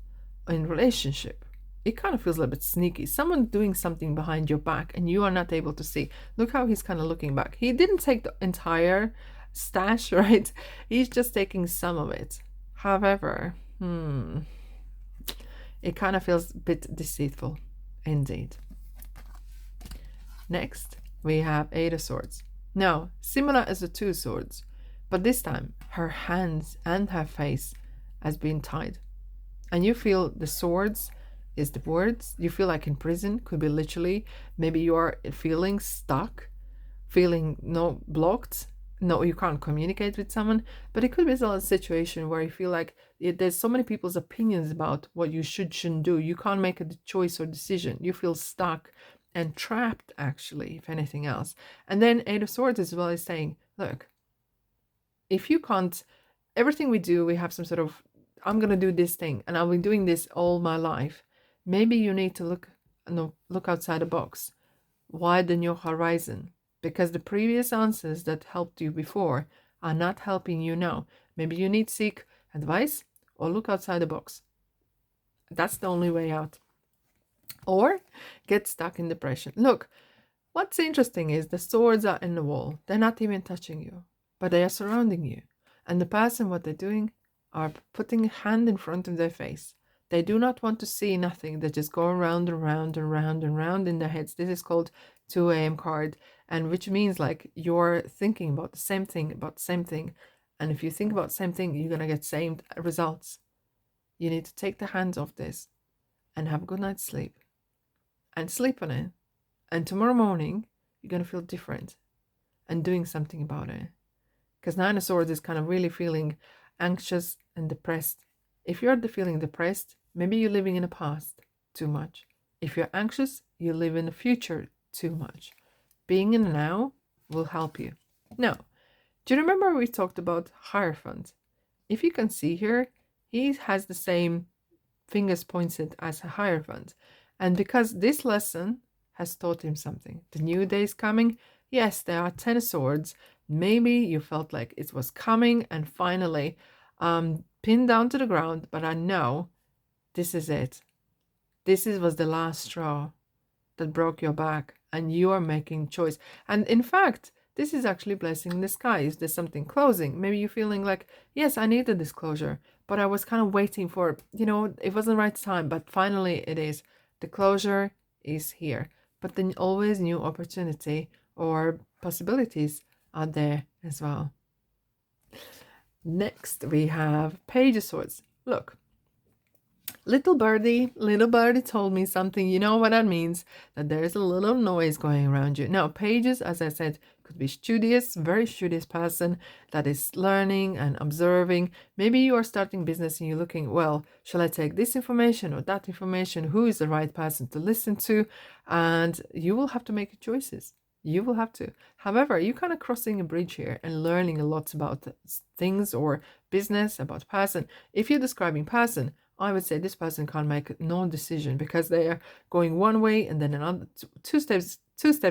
in relationship, it kind of feels a little bit sneaky. Someone doing something behind your back and you are not able to see. Look how he's kind of looking back. He didn't take the entire stash, right? He's just taking some of it. However, it kind of feels a bit deceitful indeed. Next, we have 8 of Swords. Now, similar as the 2 swords, but this time her hands and her face has been tied. And you feel the swords is the words. You feel like in prison, could be literally. Maybe you are feeling stuck, feeling blocked. No, you can't communicate with someone. But it could be a situation where you feel like there's so many people's opinions about what you shouldn't do. You can't make a choice or decision. You feel stuck and trapped, actually, if anything else. And then 8 of Swords as well is saying, look, if you can't, everything we do, we have some sort of, I'm going to do this thing and I'll be doing this all my life. Maybe you need to look outside the box, widen your horizon, because the previous answers that helped you before are not helping you now. Maybe you need to seek advice or look outside the box. That's the only way out. Or get stuck in depression. Look, what's interesting is the swords are in the wall. They're not even touching you, but they are surrounding you. And the person, what they're doing, are putting a hand in front of their face. They do not want to see nothing. They just go around and round and round and round in their heads. This is called 2 a.m. card, and which means like you're thinking about the same thing, And if you think about the same thing, you're going to get same results. You need to take the hands off this and have a good night's sleep. And sleep on it. And tomorrow morning, you're going to feel different and doing something about it. Because 9 of Swords is kind of really feeling anxious and depressed. If you're feeling depressed, maybe you're living in the past too much. If you're anxious, you live in the future too much. Being in the now will help you. Now, do you remember we talked about Hierophant? If you can see here, he has the same fingers pointed as a Hierophant. And because this lesson has taught him something. The new day is coming. Yes, there are 10 of Swords. Maybe you felt like it was coming and finally pinned down to the ground, but I know this is it. Was the last straw that broke your back, and you are making choice. And in fact, this is actually blessing in disguise. There's something closing. Maybe you're feeling like, yes, I needed this closure, but I was kind of waiting for, it wasn't the right time, but finally it is. The closure is here. But then always new opportunity or possibilities are there as well. Next, we have Page of Swords. Look, Little birdie told me something. You know what that means? That there's a little noise going around you. Now, pages, as I said, could be studious, very studious person that is learning and observing. Maybe you are starting business and you're looking, well, shall I take this information or that information? Who is the right person to listen to? And you will have to make choices. You will have to. However, you're kind of crossing a bridge here and learning a lot about things or business, about person. If you're describing person, I would say this person can't make no decision because they are going one way and then another, two steps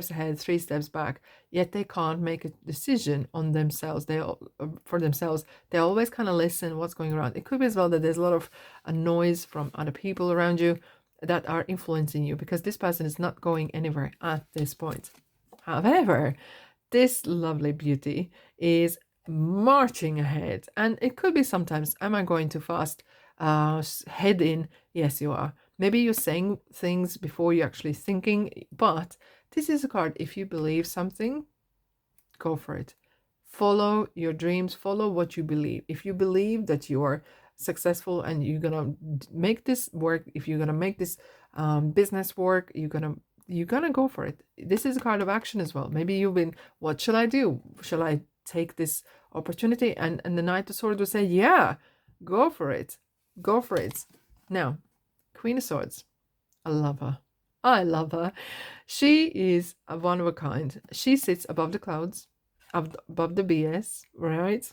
ahead, three steps back. Yet they can't make a decision on themselves. For themselves. They always kind of listen what's going around. It could be as well that there's a lot of noise from other people around you that are influencing you because this person is not going anywhere at this point. However, this lovely beauty is marching ahead, and it could be sometimes, am I going too fast? Head in, yes you are. Maybe you're saying things before you're actually thinking, but this is a card. If you believe something, go for it. Follow your dreams, follow what you believe. If you believe that you are successful and you're gonna make this work, if you're gonna make this business work, you're gonna go for it. This is a card of action as well. Maybe you've been, what shall I do? Shall I take this opportunity? And the Knight of Swords will say, yeah, go for it. Go for it. Now, Queen of Swords. I love her. I love her. She is a one of a kind. She sits above the clouds, above the BS, right?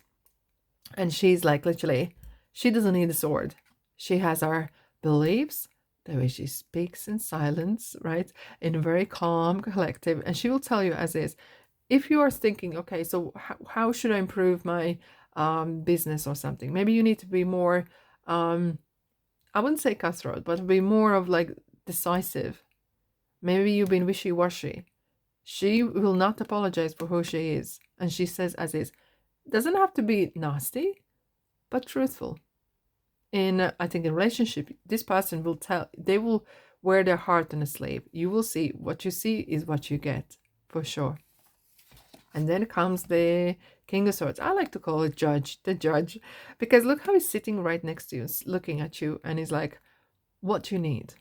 And she's like, literally, she doesn't need a sword. She has her beliefs, the way she speaks in silence, right? In a very calm, collective, and she will tell you as is. If you are thinking, okay, so how should I improve my business or something? Maybe you need to be more, I wouldn't say cutthroat, but be more of like decisive. Maybe you've been wishy-washy. She will not apologize for who she is. And she says as is. Doesn't have to be nasty, but truthful. I think in relationship, this person will they will wear their heart on a sleeve. You will see what you see is what you get, for sure. And then comes the King of Swords. I like to call it the judge, because look how he's sitting right next to you, looking at you, and he's like, what do you need?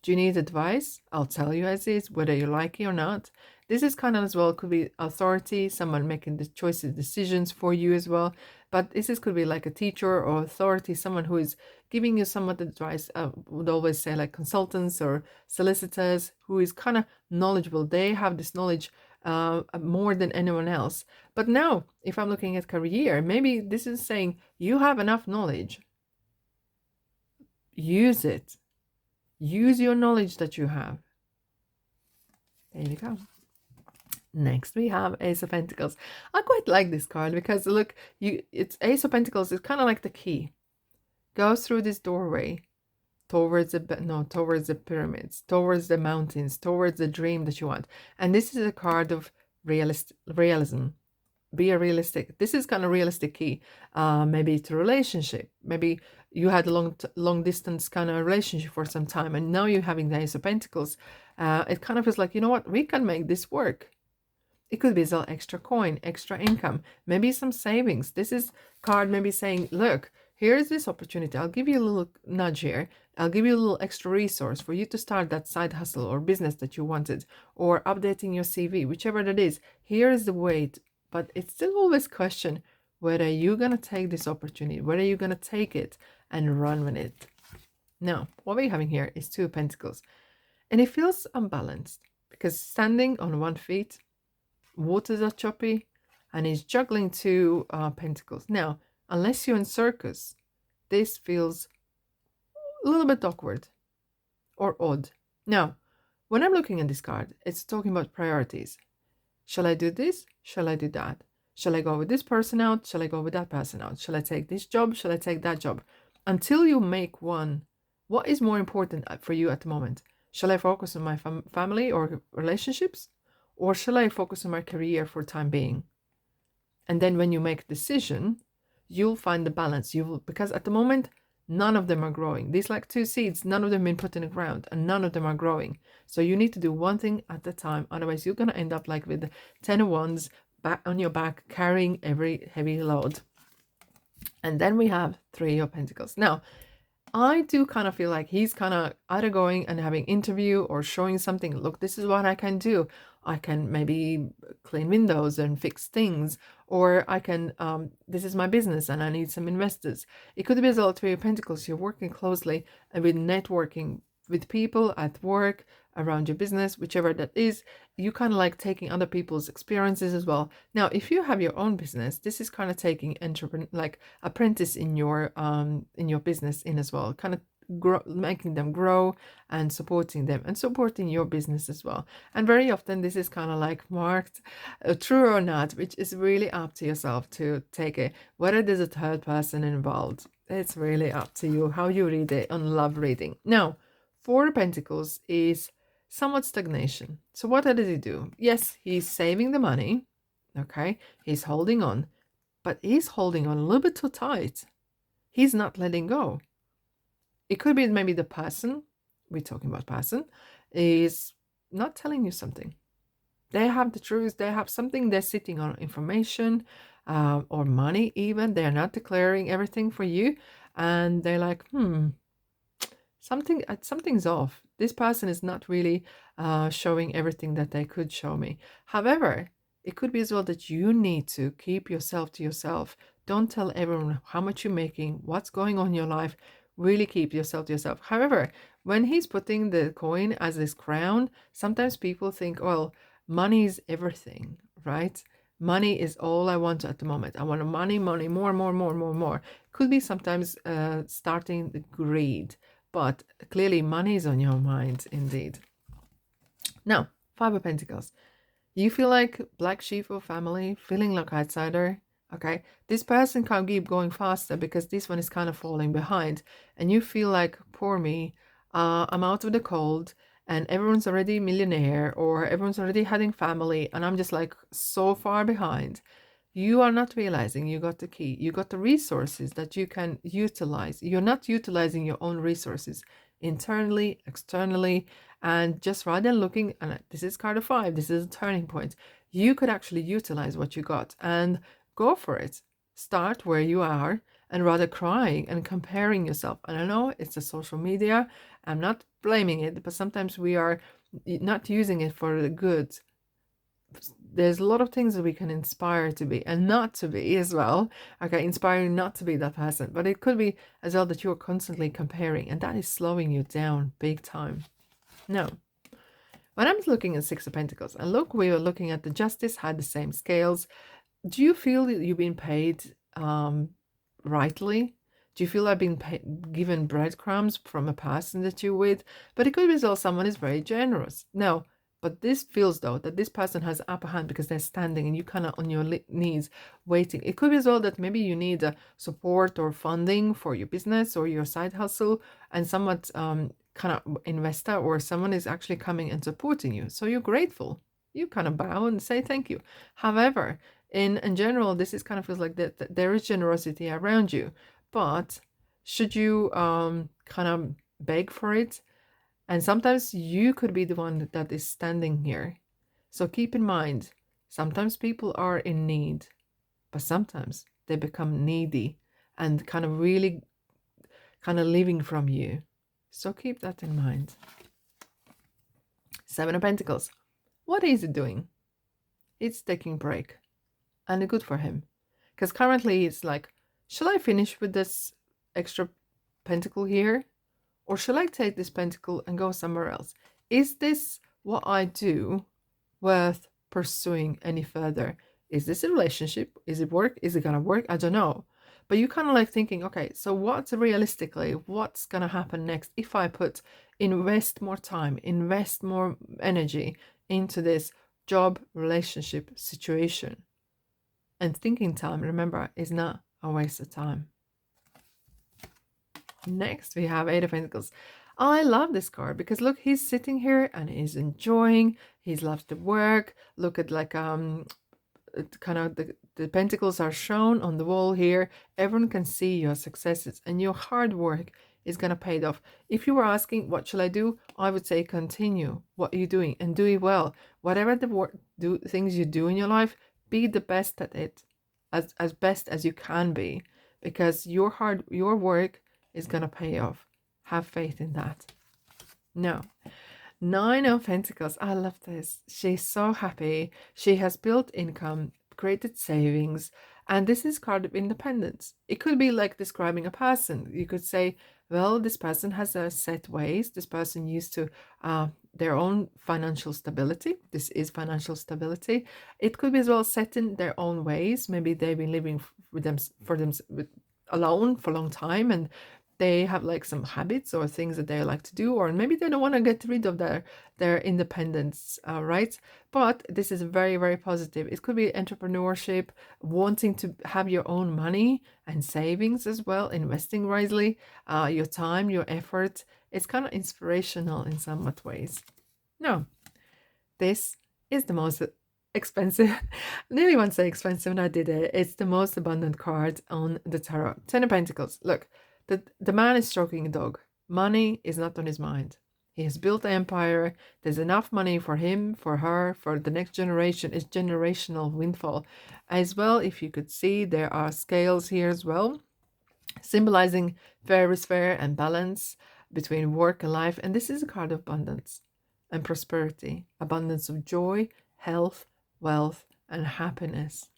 Do you need advice? I'll tell you as is, whether you like it or not. This is kind of as well, could be authority, someone making the choices, decisions for you as well. But this could be like a teacher or authority, someone who is giving you somewhat advice. Would always say like consultants or solicitors, who is kind of knowledgeable. They have this knowledge more than anyone else. But now, if I'm looking at career, maybe this is saying you have enough knowledge. Use it. Use your knowledge that you have. There you go. Next we have Ace of Pentacles. I quite like this card because look, it's Ace of Pentacles is kind of like the key. Goes through this doorway towards the pyramids, towards the mountains, towards the dream that you want. And this is a card of realism. Be a realistic. This is kind of realistic key. Maybe it's a relationship. Maybe you had a long distance kind of relationship for some time, and now you're having the Ace of Pentacles. It kind of feels like, you know what, we can make this work. It could be some extra coin, extra income, maybe some savings. This is card maybe saying, look, here's this opportunity. I'll give you a little nudge here. I'll give you a little extra resource for you to start that side hustle or business that you wanted, or updating your CV, whichever that is. Here is the way. But it's still always question whether you're going to take this opportunity, whether you're going to take it and run with it. Now, what we're having here is Two of Pentacles. And it feels unbalanced because standing on one feet, waters are choppy, and he's juggling two pentacles. Now, unless you're in circus, this feels a little bit awkward or odd. Now, when I'm looking at this card, it's talking about priorities. Shall I do this? Shall I do that? Shall I go with this person out? Shall I go with that person out? Shall I take this job? Shall I take that job? Until you make one, what is more important for you at the moment? Shall I focus on my family or relationships? Or shall I focus on my career for time being? And then when you make a decision, you'll find the balance. Because at the moment, none of them are growing. These like two seeds, none of them been put in the ground, and none of them are growing. So you need to do one thing at a time. Otherwise, you're going to end up like with the 10 of Wands back on your back, carrying every heavy load. And then we have Three of Pentacles. Now, I do kind of feel like he's kind of either going and having interview or showing something. Look, this is what I can do. I can maybe clean windows and fix things, or I can. This is my business, and I need some investors. It could be as well Three of Pentacles. You're working closely and with networking with people at work, around your business, whichever that is. You kind of like taking other people's experiences as well. Now, if you have your own business, this is kind of taking like apprentice in your business in as well, kind of making them grow and supporting them and supporting your business as well. And very often this is kind of like marked true or not, which is really up to yourself to take it. Whether there's a third person involved, it's really up to you how you read it on love reading. Now, Four of Pentacles is somewhat stagnation. So what does he do? Yes, he's saving the money. Okay, he's holding on, but he's holding on a little bit too tight. He's not letting go. It could be maybe the person, we're talking about person, is not telling you something. They have the truth. They have something. They're sitting on information or money even. They're not declaring everything for you. And they're like, something's off. This person is not really showing everything that they could show me. However, it could be as well that you need to keep yourself to yourself. Don't tell everyone how much you're making, what's going on in your life. Really keep yourself to yourself. However, when he's putting the coin as this crown, sometimes people think, well, money is everything, right? Money is all I want at the moment. I want money, more. Could be sometimes starting the greed, but clearly money is on your mind indeed. Now, Five of Pentacles. You feel like black sheep of family, feeling like outsider. Okay, this person can't keep going faster because this one is kind of falling behind, and you feel like, poor me, I'm out of the cold, and everyone's already millionaire or everyone's already having family, and I'm just like so far behind. You are not realizing you got the key. You got the resources that you can utilize. You're not utilizing your own resources internally, externally, and just rather than looking, and this is card of 5, this is a turning point. You could actually utilize what you got and go for it. Start where you are and rather crying and comparing yourself. And I know it's a social media. I'm not blaming it, but sometimes we are not using it for the good. There's a lot of things that we can inspire to be and not to be as well. Okay, inspiring not to be that person, but it could be as well that you're constantly comparing, and that is slowing you down big time. Now, when I'm looking at Six of Pentacles, and look, we were looking at the Justice, had the same scales. Do you feel that you've been paid rightly? Do you feel like being given breadcrumbs from a person that you're with? But it could be as well someone is very generous. No, but this feels though that this person has upper hand because they're standing and you kind of on your knees waiting. It could be as well that maybe you need support or funding for your business or your side hustle, and somewhat kind of investor or someone is actually coming and supporting you. So you're grateful. You kind of bow and say thank you. However, in general, this is kind of feels like that there is generosity around you, but should you kind of beg for it? And sometimes you could be the one that is standing here. So keep in mind, sometimes people are in need, but sometimes they become needy and kind of really kind of living from you. So keep that in mind. Seven of Pentacles. What is it doing? It's taking a break. And good for him. Because currently it's like, shall I finish with this extra pentacle here? Or shall I take this pentacle and go somewhere else? Is this what I do worth pursuing any further? Is this a relationship? Is it work? Is it going to work? I don't know. But you kind of like thinking, okay, so what's realistically, what's going to happen next if I invest more time, invest more energy into this job, relationship situation? And thinking time, remember, is not a waste of time. Next, we have Eight of Pentacles. I love this card because look, he's sitting here and he's enjoying. He loves the work. Look at like kind of the pentacles are shown on the wall here. Everyone can see your successes and your hard work is going to pay off. If you were asking, what shall I do? I would say continue what you're doing and do it well. Whatever the things you do in your life, be the best at it, as best as you can be, because your work is going to pay off. Have faith in that. Now, Nine of Pentacles. I love this. She's so happy. She has built income, created savings, and this is card of independence. It could be like describing a person. You could say, well, this person has a set ways. This person used to their own financial stability. This is financial stability. It could be as well set in their own ways. Maybe they've been living with them alone for a long time, and they have like some habits or things that they like to do, or maybe they don't want to get rid of their independence, right? But this is very, very positive. It could be entrepreneurship, wanting to have your own money and savings as well, investing wisely, your time, your effort. It's kind of inspirational in somewhat ways. Now, this is the most expensive, nearly want to say expensive, and I did it. It's the most abundant card on the tarot. 10 of Pentacles. Look, the man is stroking a dog. Money is not on his mind. He has built an empire. There's enough money for him, for her, for the next generation. It's generational windfall. As well, if you could see, there are scales here as well, symbolizing fair is fair and balance between work and life. And this is a card of abundance and prosperity, abundance of joy, health, wealth, and happiness.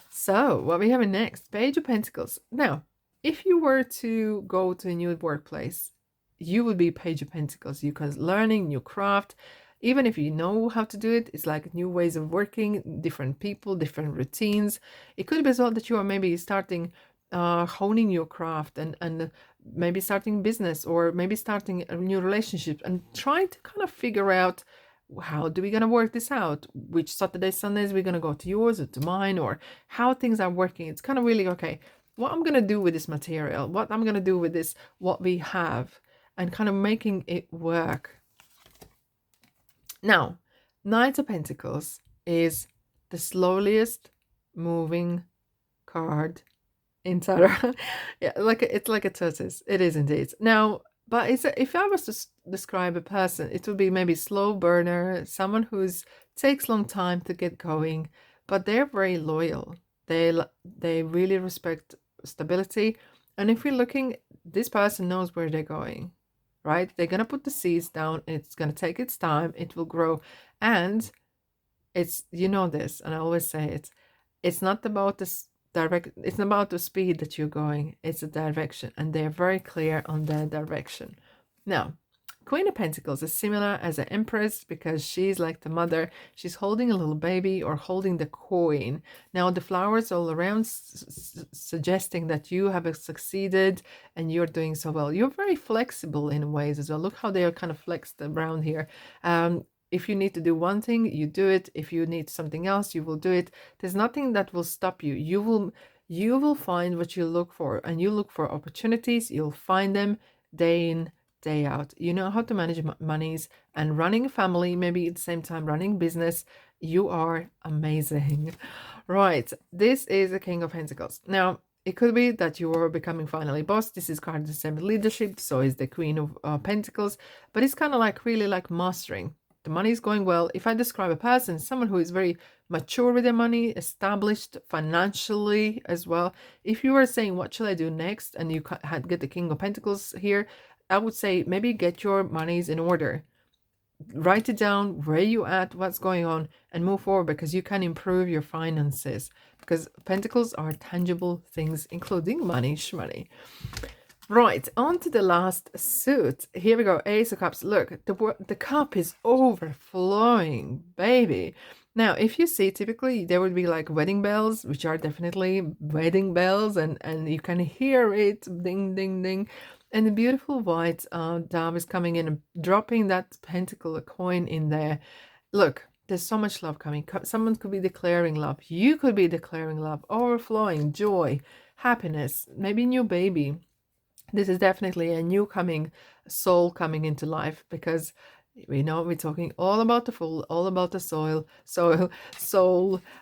So what we have next, Page of Pentacles. Now, if you were to go to a new workplace, you would be Page of Pentacles. You can learning new craft. Even if you know how to do it, it's like new ways of working, different people, different routines. It could be as well that you are maybe starting honing your craft and maybe starting business, or maybe starting a new relationship and trying to kind of figure out, how do we gonna work this out? Which Saturdays, Sundays we're gonna go to yours or to mine, or how things are working. It's kind of really, okay, what I'm gonna do with this material, what I'm gonna do with this, what we have, and kind of making it work. Now, Knight of Pentacles is the slowest moving card in tarot. Yeah, it's like a tortoise. It is indeed. Now, but if I was to describe a person, it would be maybe slow burner, someone who's takes long time to get going, but they're very loyal. They really respect stability. And if we're looking, this person knows where they're going, right? They're going to put the seeds down. It's going to take its time. It will grow. And it's, you know this, and I always say it's not about this direct, it's not about the speed that you're going, it's a direction, and they're very clear on their direction. Now, Queen of Pentacles is similar as an Empress because she's like the mother. She's holding a little baby or holding the coin. Now, the flowers all around suggesting that you have succeeded and you're doing so well. You're very flexible in ways as well. Look how they are kind of flexed around here. If you need to do one thing, you do it. If you need something else, you will do it. There's nothing that will stop you. You will find what you look for, and you look for opportunities. You'll find them day in, day out. You know how to manage monies, and running a family, maybe at the same time running business. You are amazing. Right, this is the King of Pentacles. Now, it could be that you are becoming finally boss. This is kind of the same leadership. So is the Queen of Pentacles, but it's kind of like really like mastering. The money is going well. If I describe a person, someone who is very mature with their money, established financially as well. If you were saying, what should I do next? And you get the King of Pentacles here, I would say maybe get your monies in order. Write it down, where you at, what's going on, and move forward, because you can improve your finances. Because Pentacles are tangible things, including money, shmoney. Right, on to the last suit. Here we go, Ace of Cups. Look, the cup is overflowing, baby. Now, if you see, typically there would be like wedding bells, which are definitely wedding bells, and you can hear it, ding, ding, ding. And the beautiful white dove is coming in and dropping that pentacle, a coin in there. Look, there's so much love coming. Someone could be declaring love. You could be declaring love, overflowing, joy, happiness, maybe new baby. This is definitely a new soul coming into life, because we know we're talking all about the fool, all about the soul,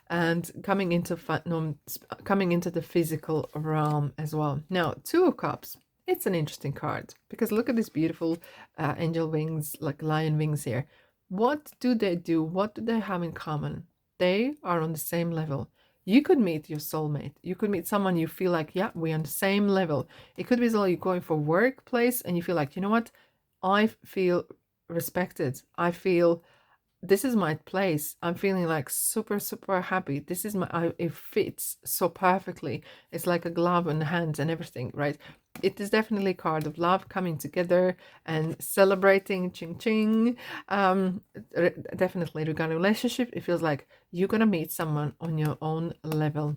and coming into the physical realm as well. Now, Two of Cups. It's an interesting card because look at this beautiful angel wings, like lion wings here. What do they do? What do they have in common? They are on the same level. You could meet your soulmate. You could meet someone you feel like, yeah, we're on the same level. It could be as well you're going for workplace and you feel like, you know what? I feel respected. I feel this is my place. I'm feeling like super, super happy. This is it fits so perfectly. It's like a glove in the hands and everything, right? It is definitely a card of love coming together and celebrating, ching ching. Definitely regarding relationship, it feels like you're gonna meet someone on your own level.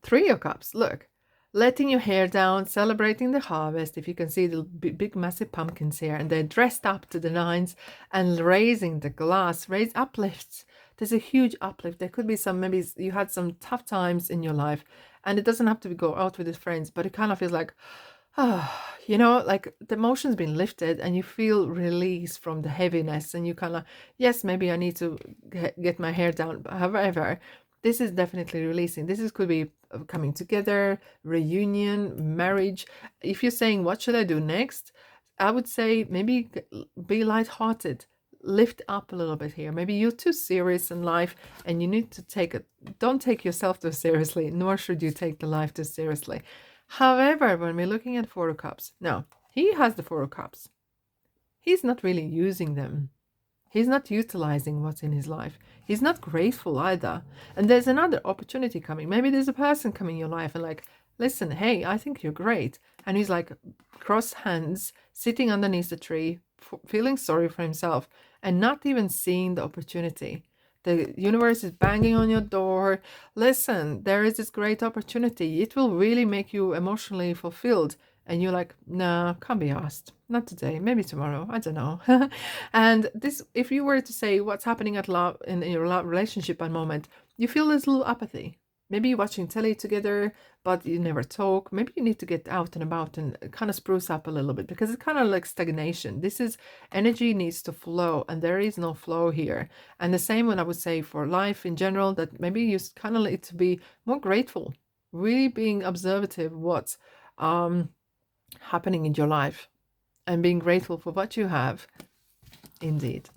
Three of Cups, look. Letting your hair down, celebrating the harvest. If you can see the big massive pumpkins here, and they're dressed up to the nines and raising the glass, raise uplifts. There's a huge uplift. There could be some, maybe you had some tough times in your life, and it doesn't have to be go out with your friends, but it kind of feels like, you know, like the emotion's been lifted and you feel release from the heaviness, and you kind of, yes, maybe I need to get my hair down. However, this is definitely releasing. Could be coming together, reunion, marriage. If you're saying, what should I do next? I would say maybe be lighthearted, lift up a little bit here. Maybe you're too serious in life and you need to don't take yourself too seriously, nor should you take the life too seriously. However, when we're looking at Four of Cups, now he has the Four of Cups. He's not really using them. He's not utilizing what's in his life. He's not grateful either. And there's another opportunity coming. Maybe there's a person coming in your life and like, listen, hey, I think you're great. And he's like cross hands, sitting underneath the tree, feeling sorry for himself and not even seeing the opportunity. The universe is banging on your door. Listen, there is this great opportunity. It will really make you emotionally fulfilled. And you're like, no, can't be asked. Not today, maybe tomorrow. I don't know. And this, if you were to say what's happening at love in your love relationship at the moment, you feel this little apathy. Maybe you're watching telly together, but you never talk. Maybe you need to get out and about and kind of spruce up a little bit, because it's kind of like stagnation. This is energy needs to flow, and there is no flow here. And the same one I would say for life in general, that maybe you kind of need to be more grateful, really being observative what's happening in your life and being grateful for what you have. Indeed.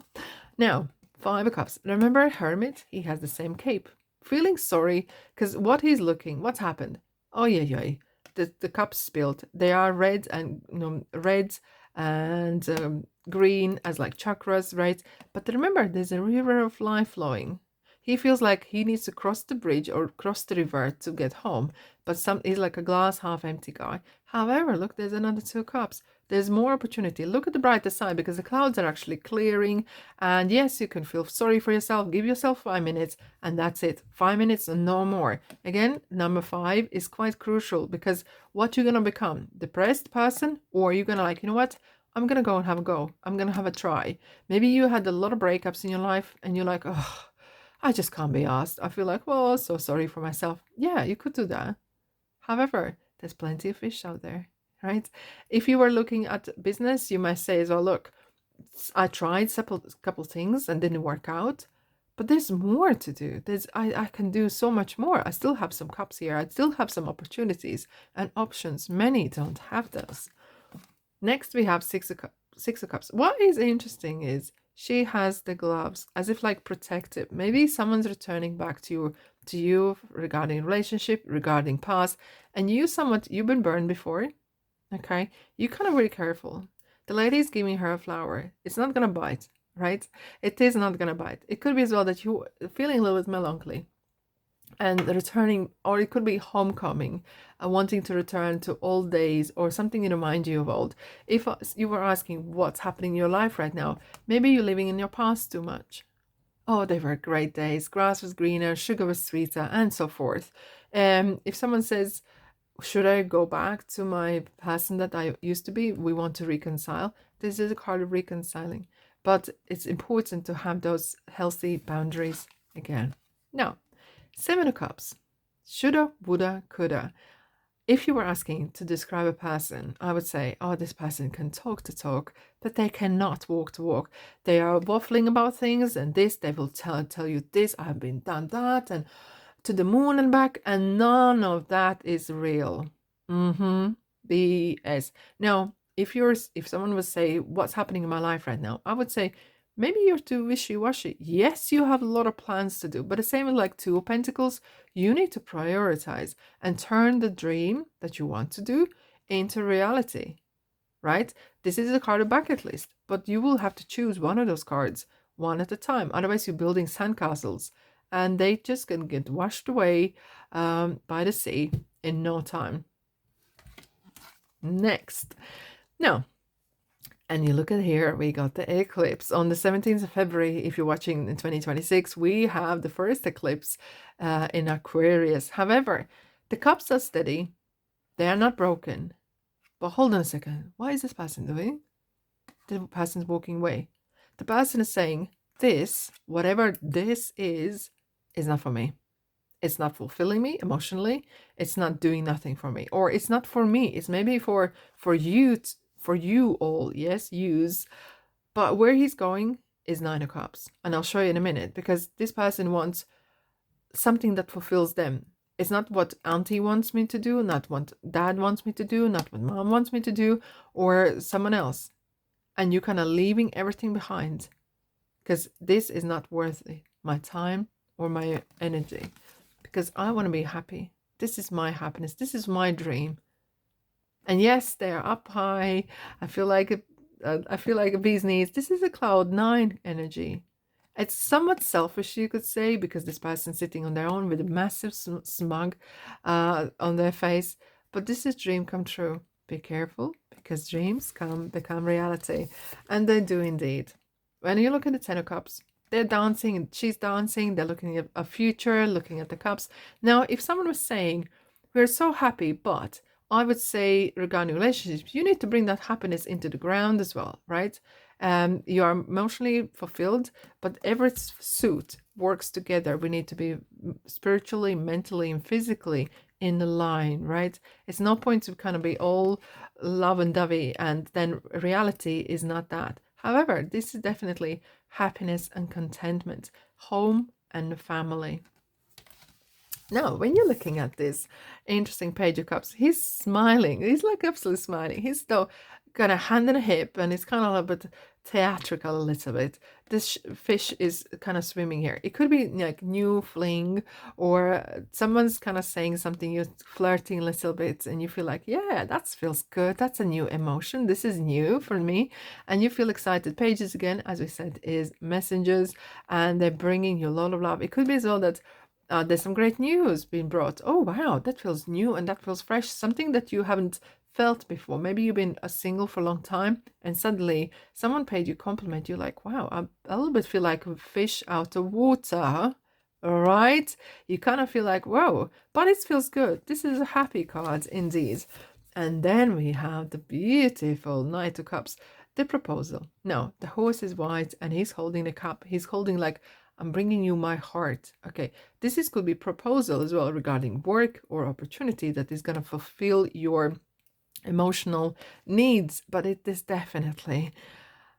Now, Five of Cups. Remember Hermit? He has the same cape. Feeling sorry because what's happened? Oh yeah. The cups spilled. They are red and red and green as like chakras, right? But remember, there's a river of life flowing. He feels like he needs to cross the bridge or cross the river to get home, but he's like a glass half empty guy. However, look, there's another Two Cups. There's more opportunity. Look at the brighter side, because the clouds are actually clearing. And yes, you can feel sorry for yourself. Give yourself 5 minutes and that's it. 5 minutes and no more. Again, number 5 is quite crucial, because what you're going to become, depressed person, or you're going to like, you know what? I'm going to go and have a go. I'm going to have a try. Maybe you had a lot of breakups in your life and you're like, oh, I just can't be asked. I feel like, well, so sorry for myself. Yeah, you could do that. However, there's plenty of fish out there, right? If you were looking at business, you might say as well, look, I tried a couple things and didn't work out, but there's more to do. I can do so much more. I still have some cups here. I still have some opportunities and options. Many don't have those. Next, we have Six of Cups. What is interesting is she has the gloves as if like protective. Maybe someone's returning back to you regarding relationship, regarding past, and you've been burned before. Okay, you kind of be careful. The lady is giving her a flower. It's not gonna bite, right? It is not gonna bite. It could be as well that you feeling a little bit melancholy and returning, or it could be homecoming, wanting to return to old days or something to remind you of old. If you were asking what's happening in your life right now, maybe you're living in your past too much. Oh, they were great days. Grass was greener, sugar was sweeter, and so forth. If someone says, should I go back to my person that I used to be? We want to reconcile. This is a card of reconciling. But it's important to have those healthy boundaries again. Now, Seven of Cups. Shoulda, woulda, coulda. If you were asking to describe a person, I would say, oh, this person can talk the talk, but they cannot walk the walk. They are waffling about things and this, they will tell you this, I've been done that, and to the moon and back, and none of that is real. BS. Now, if someone would say, what's happening in my life right now? I would say, Maybe you're too wishy-washy. Yes, you have a lot of plans to do, but the same with like Two of Pentacles, you need to prioritize and turn the dream that you want to do into reality, right? This is a card of bucket list, but you will have to choose one of those cards one at a time. Otherwise, you're building sandcastles and they just can get washed away by the sea in no time. Next. Now, and you look at here, we got the eclipse on the 17th of February. If you're watching in 2026, we have the first eclipse in Aquarius. However, the cups are steady. They are not broken. But hold on a second. What is this person doing? The person's walking away. The person is saying, this, whatever this is not for me. It's not fulfilling me emotionally. It's not doing nothing for me. Or it's not for me. It's maybe for you, for you all. Yes, use. But where he's going is Nine of Cups. And I'll show you in a minute, because this person wants something that fulfills them. It's not what auntie wants me to do, not what dad wants me to do, not what mom wants me to do, or someone else. And you're kind of leaving everything behind because this is not worth my time or my energy, because I want to be happy. This is my happiness. This is my dream. And yes, they're up high. I feel like a bee's knees. This is a cloud 9 energy. It's somewhat selfish, you could say, because this person's sitting on their own with a massive smug on their face. But this is dream come true. Be careful, because dreams become reality. And they do indeed. When you look at the Ten of Cups, they're dancing, she's dancing, they're looking at a future, looking at the cups. Now, if someone was saying, we're so happy, but I would say regarding relationships, you need to bring that happiness into the ground as well, right? You are emotionally fulfilled, but every suit works together. We need to be spiritually, mentally, and physically in the line, right? It's no point to kind of be all love and dovey, and then reality is not that. However, this is definitely happiness and contentment, home and family. Now, when you're looking at this interesting Page of Cups, he's smiling. He's like absolutely smiling. He's still got a hand in a hip, and it's kind of a bit theatrical a little bit. This fish is kind of swimming here. It could be like new fling, or someone's kind of saying something, you're flirting a little bit, and you feel like, yeah, that feels good. That's a new emotion. This is new for me. And you feel excited. Pages, again, as we said, is messengers, and they're bringing you a lot of love. It could be as well that there's some great news being brought. Oh, wow, that feels new and that feels fresh. Something that you haven't felt before. Maybe you've been a single for a long time, and suddenly someone paid you a compliment. You're like, wow, I a little bit feel like a fish out of water. All right. You kind of feel like, whoa, but it feels good. This is a happy card indeed. And then we have the beautiful Knight of Cups, the proposal. No, the horse is white and he's holding the cup. He's holding like, I'm bringing you my heart. Okay, this could be proposal as well regarding work or opportunity that is going to fulfill your emotional needs. But it is definitely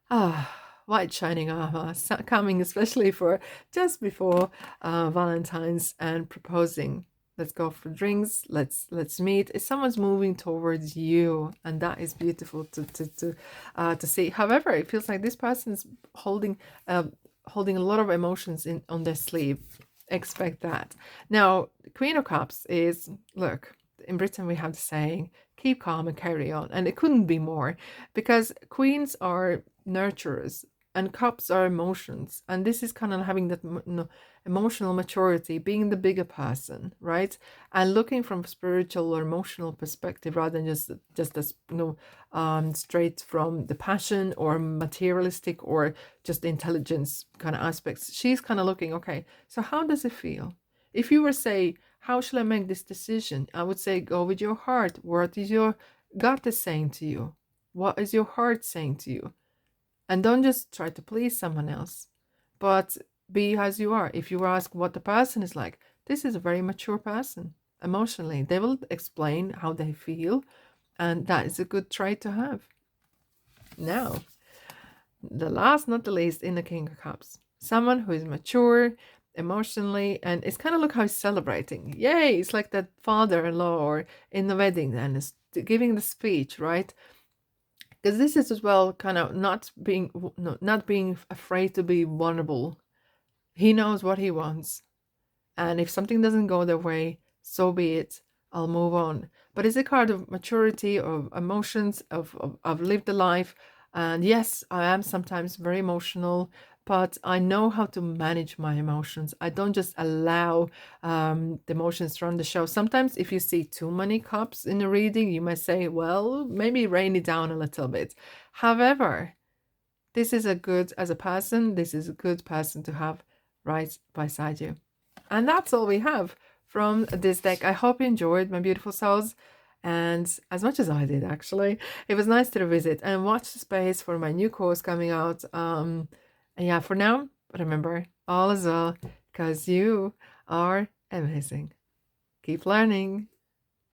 white shining armor coming, especially for just before Valentine's, and proposing. Let's go for drinks. Let's meet. If someone's moving towards you, and that is beautiful to see. However, it feels like this person's holding a lot of emotions on their sleeve. Expect that. Now, Queen of Cups is, look, in Britain we have the saying, keep calm and carry on. And it couldn't be more, because queens are nurturers and cups are emotions. And this is kind of having that emotional maturity, being the bigger person, right? And looking from a spiritual or emotional perspective, rather than just as straight from the passion or materialistic or just intelligence kind of aspects. She's kind of looking, okay, so how does it feel? If you were say, how shall I make this decision? I would say, go with your heart. What is your gut is saying to you? What is your heart saying to you? And don't just try to please someone else, but be as you are. If you ask what the person is like, this is a very mature person emotionally. They will explain how they feel, and that is a good trait to have. Now, the last, not the least, in the King of Cups, someone who is mature emotionally, and it's kind of look how he's celebrating. Yay! It's like that father-in-law or in the wedding and is giving the speech, right? Because this is as well kind of not being afraid to be vulnerable. He knows what he wants, and if something doesn't go their way, so be it. I'll move on. But it's a card of maturity, of emotions, of lived a life. And yes, I am sometimes very emotional, but I know how to manage my emotions. I don't just allow the emotions to run the show. Sometimes if you see too many cups in a reading, you might say, well, maybe rain it down a little bit. However, this is as a person, this is a good person to have right beside you. And that's all we have from this deck. I hope you enjoyed, my beautiful souls, and as much as I did, actually. It was nice to revisit and watch the space for my new course coming out. And yeah, for now, remember, all is well, because you are amazing. Keep learning.